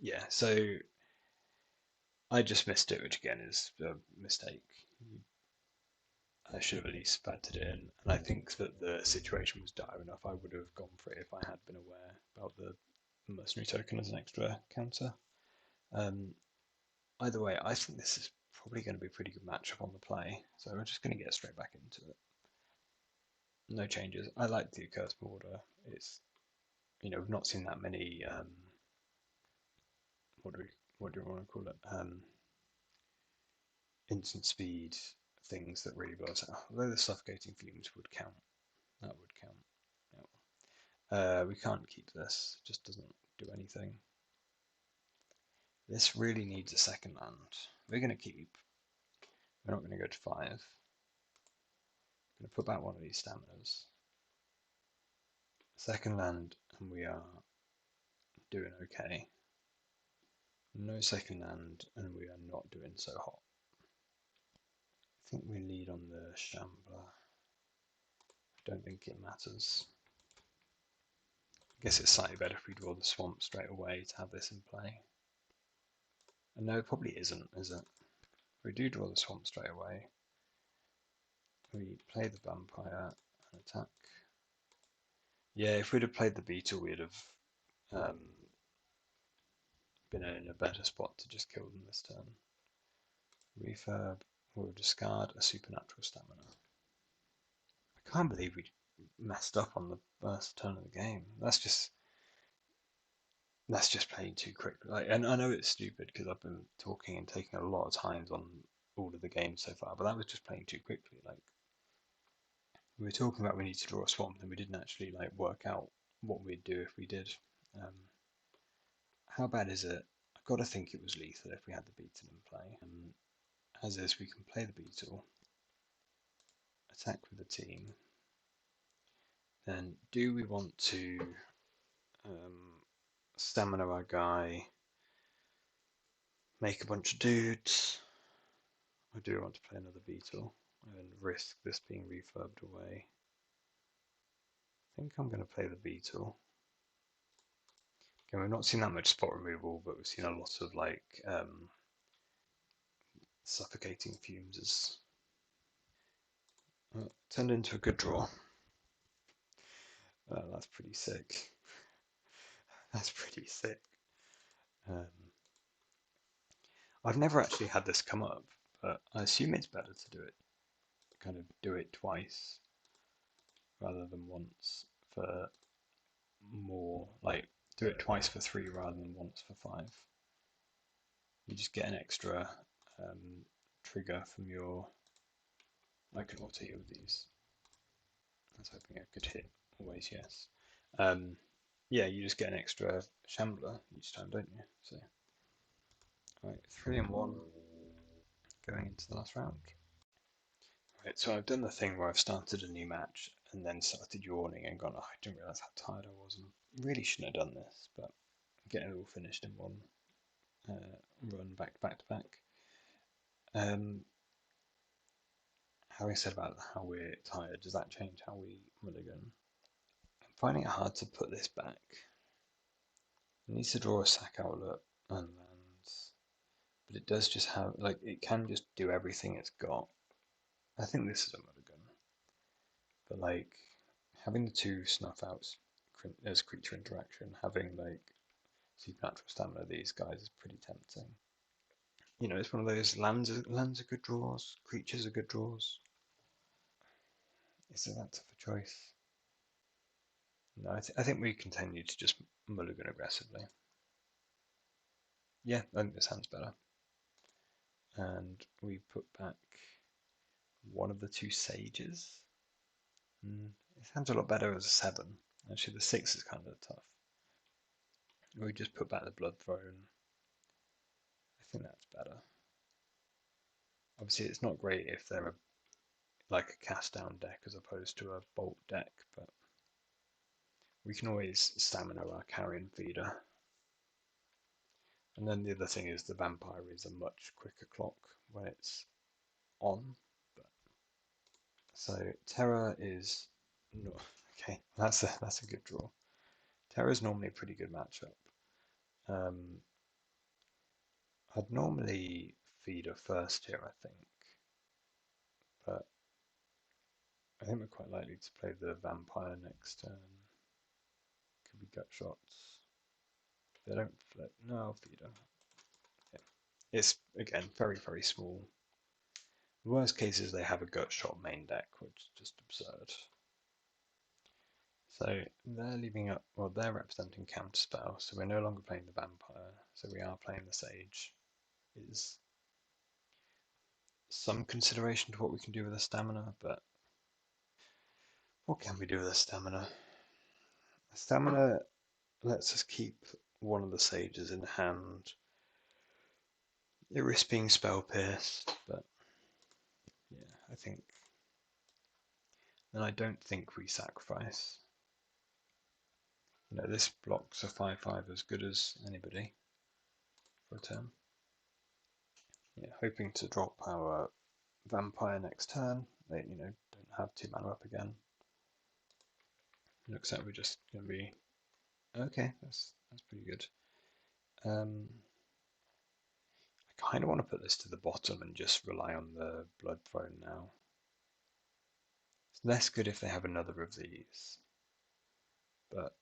Yeah, so I just missed it, which again is a mistake. I should have at least factored it in, and I think that the situation was dire enough. I would have gone for it if I had been aware about the mercenary token as an extra counter. Either way, I think this is probably going to be a pretty good matchup on the play, so we're just going to get straight back into it. No changes. I like the Accursed Border. It's we've not seen that many. What do you want to call it? Instant speed things that really blow us out. Although the suffocating fumes would count. That would count. No. We can't keep this. It just doesn't do anything. This really needs a second land. We're going to keep. We're not going to go to 5. I'm going to put back one of these staminas. Second land, and we are doing okay. No second land, and we are not doing so hot. I think we lead on the Shambler. I don't think it matters. I guess it's slightly better if we draw the Swamp straight away to have this in play. And no, it probably isn't, is it? If we do draw the Swamp straight away, we play the Vampire and attack. Yeah, if we'd have played the Beetle, we'd have been in a better spot to just kill them this turn. Refurb, we'll discard a Supernatural Stamina. I can't believe we messed up on the first turn of the game. That's just playing too quickly. And I know it's stupid because I've been talking and taking a lot of times on all of the games so far, but that was just playing too quickly. Like we were talking about we need to draw a swamp, and we didn't actually work out what we'd do if we did. How bad is it? I've got to think it was lethal if we had the Beetle in play. As is, we can play the Beetle, attack with the team. Then, do we want to stamina our guy, make a bunch of dudes, or do we want to play another Beetle and risk this being refurbed away? I think I'm going to play the Beetle. Again, we've not seen that much spot removal, but we've seen a lot of suffocating fumes. Turned into a good draw. That's pretty sick. That's pretty sick. I've never actually had this come up, but I assume it's better to do it twice rather than once for more, do it twice for 3 rather than once for 5. You just get an extra trigger from your. I can auto heal these. I was hoping I could hit. Always yes. Yeah, you just get an extra Shambler each time, don't you? So, right, 3 and 1 going into the last round. Right, so I've done the thing where I've started a new match and then started yawning and gone, oh, I didn't realise how tired I was, and really shouldn't have done this, but I'm getting it all finished in one run back to back to back. how I said about how we're tired, does that change how we mulligan? I'm finding it hard to put this back. It needs to draw a sack outlet and lands, but it does just have, like, it can just do everything it's got. I think this is a mulligan, but like, having the two snuff outs as creature interaction, having like supernatural stamina, these guys is pretty tempting. You know, it's one of those lands are good draws, creatures are good draws. Is it that tough a choice? No, I think we continue to just mulligan aggressively. Yeah, I think this hand's better. And we put back one of the two sages. It sounds a lot better as a 7. Actually, the 6 is kind of tough. We just put back the Blood Throne. I think that's better. Obviously, it's not great if they're like a cast down deck as opposed to a bolt deck, but we can always stamina our carrion feeder. And then the other thing is the vampire is a much quicker clock when it's on. But, so Terror is no, okay. That's a good draw. Terror is normally a pretty good matchup. I'd normally feed a first here, I think, but I think we're quite likely to play the vampire next turn. Could be gut shots. They don't flip. No, I'll feed her. Yeah. It's again very small. The worst case is they have a gut shot main deck, which is just absurd. So they're leaving up. Well, they're representing counterspell, so we're no longer playing the vampire. So we are playing the sage. Is some consideration to what we can do with the stamina, but what can we do with the stamina? The stamina lets us keep one of the sages in hand. It risks being spell pierced, but yeah, I think. And I don't think we sacrifice. You know, this blocks a 5/5 as good as anybody for a turn. Yeah, hoping to drop our vampire next turn. They, you know, don't have 2 mana up again. Looks like we're just going to be okay. That's pretty good. I kind of want to put this to the bottom and just rely on the Blood Throne now. It's less good if they have another of these, but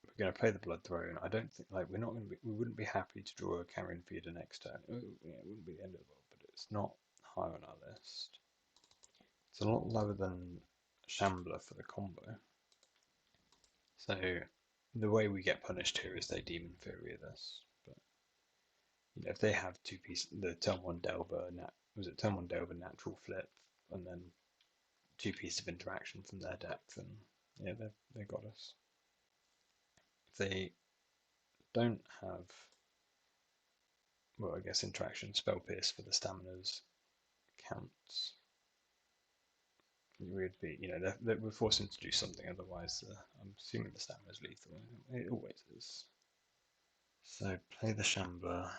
we're going to play the Blood Throne. I don't think we wouldn't be happy to draw a Carrion Feeder next turn. It wouldn't be the end of the world, but it's not high on our list. It's a lot lower than Shambler for the combo. So the way we get punished here is they Demon Fury this. But you know, if they have 2 pieces, the turn 1 Delver, turn 1 Delver natural flip, and then 2 pieces of interaction from their deck, then yeah, they got us. If they don't have, well, I guess interaction, spell pierce for the staminas counts. We'd be, you know, we're forced them to do something, otherwise I'm assuming the stamina is lethal. It always is. So play the Shambler.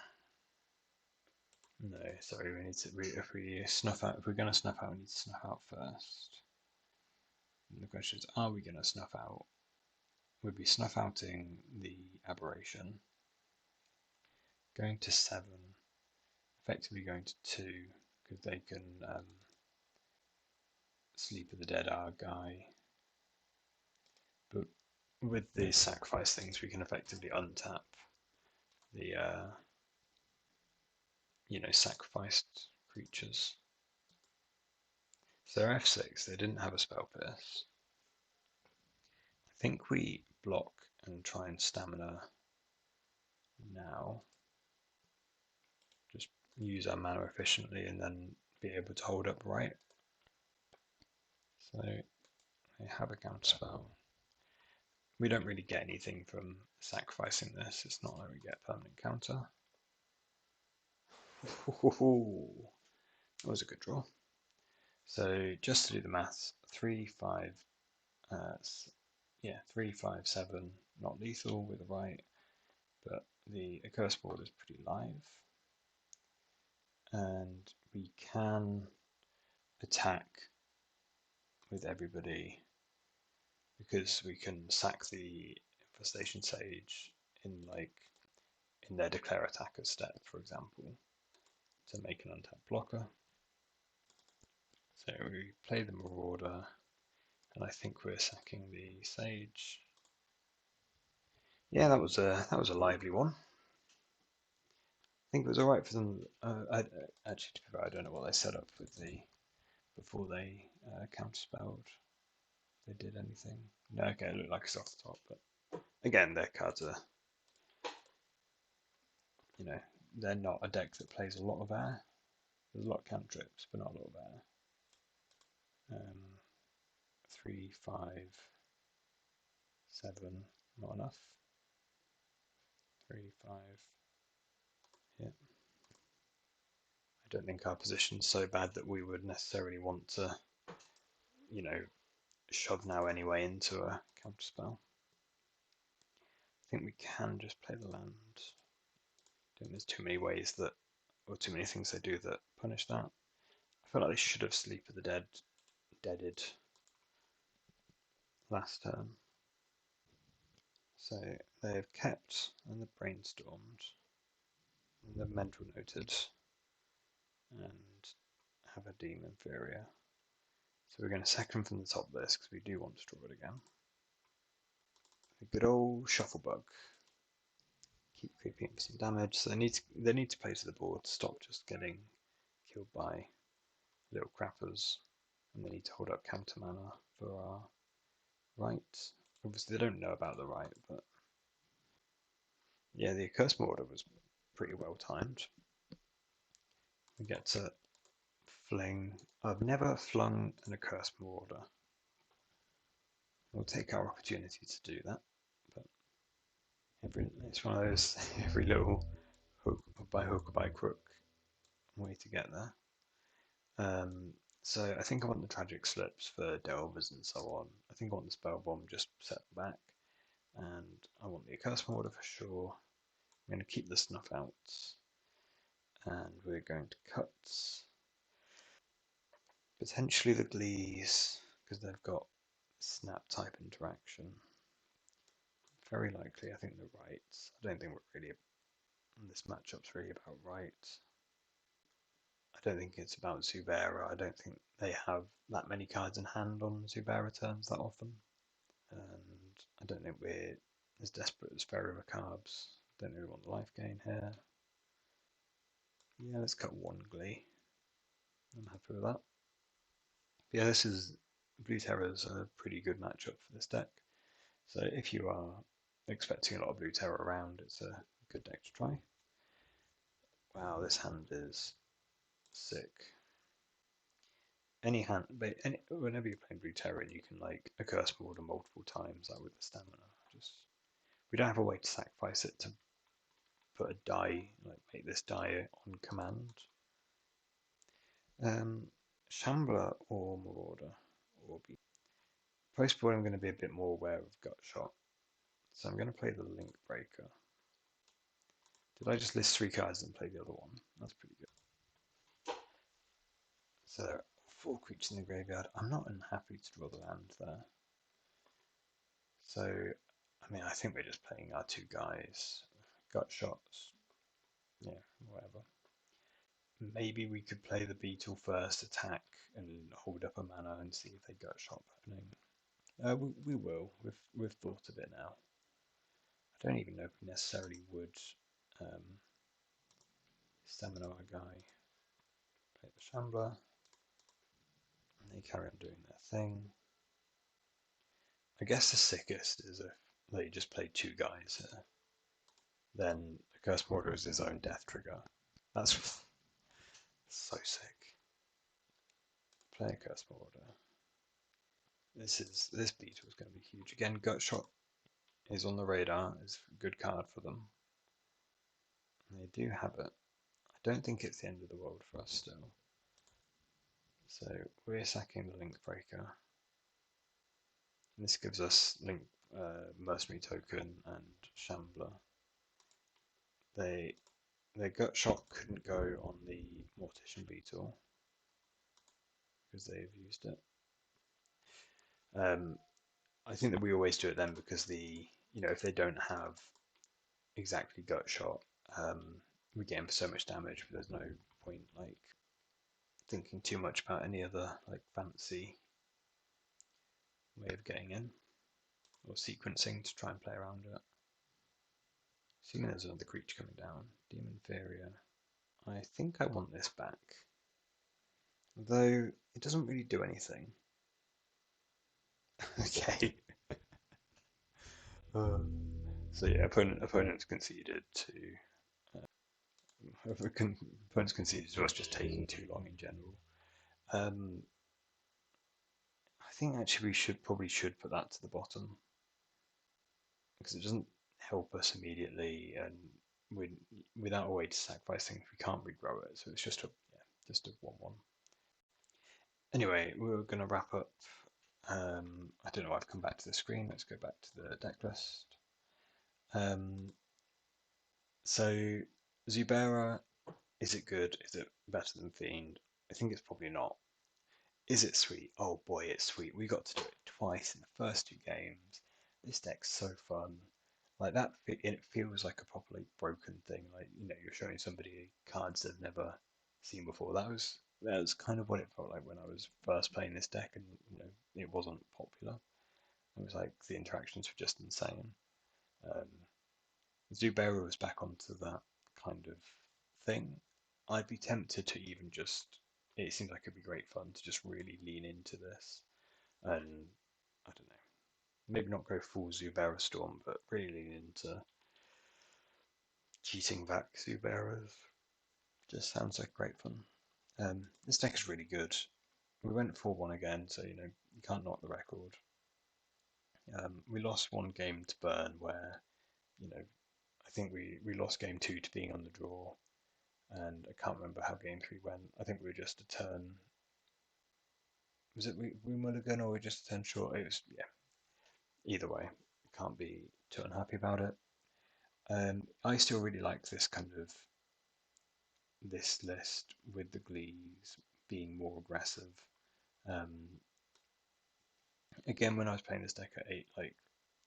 No, sorry, we need to. If we snuff out, if we're going to snuff out, we need to snuff out first. And the question is, are we going to snuff out? We'd be snuff outing the aberration, going to 7, effectively going to 2 because they can sleep of the dead our guy. But with the sacrifice things, we can effectively untap the you know, sacrificed creatures. So they're F6, they didn't have a spell pierce. I think we block and try and stamina now. Just use our mana efficiently and then be able to hold up right. So they have a counterspell. We don't really get anything from sacrificing this. It's not like we get a permanent counter. That was a good draw. So just to do the maths, 3, 5, 3, 5, 7, not lethal with a right, but the accursed board is pretty live. And we can attack with everybody because we can sack the infestation sage in in their declare attacker step, for example, to make an untapped blocker. So we play the Marauder, and I think we're sacking the Sage. Yeah, that was a lively one. I think it was all right for them. Actually, to be fair, I don't know what they set up with the before they counterspelled. They did anything? No, okay, it looked like it's off the top, but again, their cards are, they're not a deck that plays a lot of air. There's a lot of cantrips, but not a lot of air. 3, 5, 7, not enough. 3, 5. Yeah. I don't think our position's so bad that we would necessarily want to, shove now anyway into a counterspell. I think we can just play the land. I think there's too many ways that, or too many things they do that punish that. I feel like they should have Sleep of the Dead deaded last turn. So they've kept and they've brainstormed and they've mental noted and have a Demon Inferior. So we're going to sack them from the top list because we do want to draw it again. A good old Shufflebug. Keep creeping up some damage. So they need to play to the board to stop just getting killed by little crappers. And they need to hold up counter mana for our right. Obviously they don't know about the right, but yeah, the Accursed Marauder was pretty well timed. We get to fling. I've never flung an Accursed Marauder. We'll take our opportunity to do that, but it's one of those every little hook by hook or by crook way to get there. So I think I want the Tragic Slips for Delvers and so on. I think I want the Spell Bomb just set back, and I want the Accursed Marauder for sure. I'm going to keep the Snuff Out, and we're going to cut potentially the Glees because they've got snap type interaction. Very likely, I think the rights. I don't think we're really. This matchup's really about rights. I don't think it's about Zubera. I don't think they have that many cards in hand on Zubera turns that often. And I don't think we're as desperate as Ferro Macabres. Don't really want the life gain here. Yeah, let's cut one Glee. I'm happy with that. But yeah, this is Blue Terror's a pretty good matchup for this deck. So if you are expecting a lot of Blue Terror around, it's a good deck to try. Wow, this hand is sick. Any hand, whenever you're playing Blue Terror, you can like Accursed Marauder multiple times, like with the stamina. We don't have a way to sacrifice it to put a die, like make this die on command. Shambler or Marauder or post-board. I'm going to be a bit more aware of Gut Shot, so I'm going to play the Link Breaker. Did I just list 3 cards and play the other one? That's pretty good. So there are 4 creatures in the graveyard. I'm not unhappy to draw the land there. So, I mean, I think we're just playing our 2 guys. Gut Shots. Yeah, whatever. Maybe we could play the Beetle first, attack, and hold up a mana and see if they Gut Shot happening. We will. We've thought of it now. I don't even know if we necessarily would stamina our guy. Play the Shambler. And they carry on doing their thing. I guess the sickest is if they just play 2 guys here. Then Accursed Marauder is his own death trigger. That's so sick. Play Accursed Marauder. This beetle is going to be huge. Again, Gut Shot is on the radar. It's a good card for them. And they do have it. I don't think it's the end of the world for us still. So we're sacking the Link Breaker. And this gives us Link Mercenary Token and Shambler. Their Gut Shot couldn't go on the Mortician Beetle because they've used it. I think that we always do it then because if they don't have exactly gut shot, we get in for so much damage, but there's no point like thinking too much about any other like fancy way of getting in or sequencing to try and play around it. Assuming there's another creature coming down, Demon Inferior. I think I want this back, though it doesn't really do anything. Okay. So yeah, opponents conceded to opponents conceded to us just taking too long in general. Um, I think actually we should put that to the bottom because it doesn't help us immediately, and we, without a way to sacrifice things, we can't regrow it. So it's just a 1/1. Anyway, we're going to wrap up. I don't know. I've come back to the screen. Let's go back to the deck list. So Zubera, is it good? Is it better than Fiend? I think it's probably not. Is it sweet? Oh boy, it's sweet. We got to do it twice in the first 2 games. This deck's so fun. Like that, it feels like a properly broken thing. Like you're showing somebody cards they've never seen before. That was kind of what it felt like when I was first playing this deck, and it wasn't popular. It was like the interactions were just insane. Um, Zubera was back onto that kind of thing. I'd be tempted to even just. It seems like it'd be great fun to just really lean into this, and I don't know, maybe not go full Zubera Storm, but really lean into cheating back Zuberas. Just sounds like great fun. This deck is really good. We went 4-1 again, so you can't knock the record. We lost one game to Burn where I think we lost game 2 to being on the draw, and I can't remember how game 3 went. I think we were just a turn. Was it we mulligan or we just a turn short? It was Either way, can't be too unhappy about it. I still really like this list with the glees being more aggressive. Um, Again, when I was playing this deck at 8, like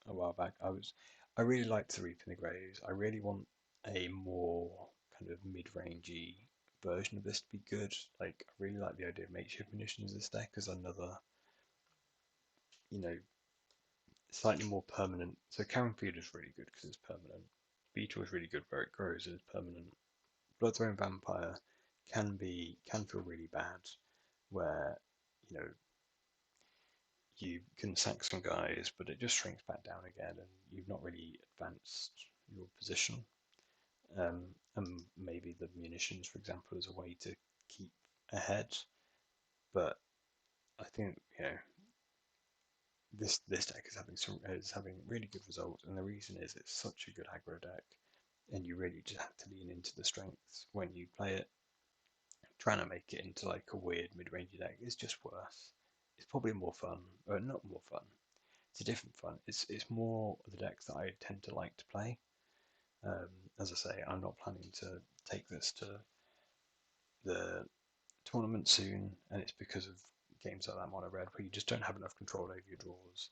a while back, I really liked the Reap in the Graves. I really want a more kind of mid-rangey version of this to be good. Like I really like the idea of makeshift munitions this deck as another, you know, slightly more permanent. So Karen Feud is really good because it's permanent. Beetle is really good where it grows and it's permanent. Bloodthrone Vampire can feel really bad where you know you can sack some guys, but it just shrinks back down again, and you've not really advanced your position. And maybe the munitions, for example, is a way to keep ahead. But I think this deck is having really good results, and the reason is it's such a good aggro deck, and you really just have to lean into the strengths when you play it. Trying to make it into like a weird mid-range deck is just worse. It's probably more fun, or not more fun. It's a different fun. It's more the decks that I tend to like to play. As I say, I'm not planning to take this to the tournament soon, and it's because of games like that Mono Red where you just don't have enough control over your draws.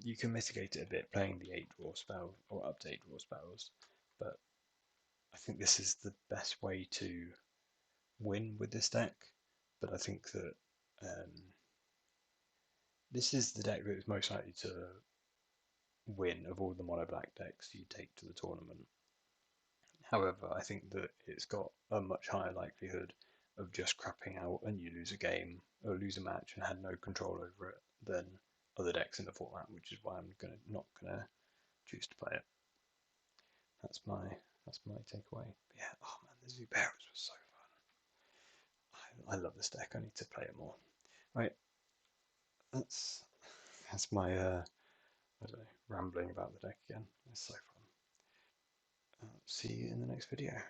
You can mitigate it a bit playing the 8 draw spell or up to 8 draw spells, but I think this is the best way to win with this deck. But I think that this is the deck that is most likely to win of all the mono black decks you take to the tournament. However, I think that it's got a much higher likelihood of just crapping out and you lose a game or lose a match and had no control over it than other decks in the format, which is why I'm not gonna choose to play it. That's my takeaway. But yeah, oh man, the Zuberas was so fun. I love this deck. I need to play it more. Right, that's my I don't know, rambling about the deck again. It's so fun. See you in the next video.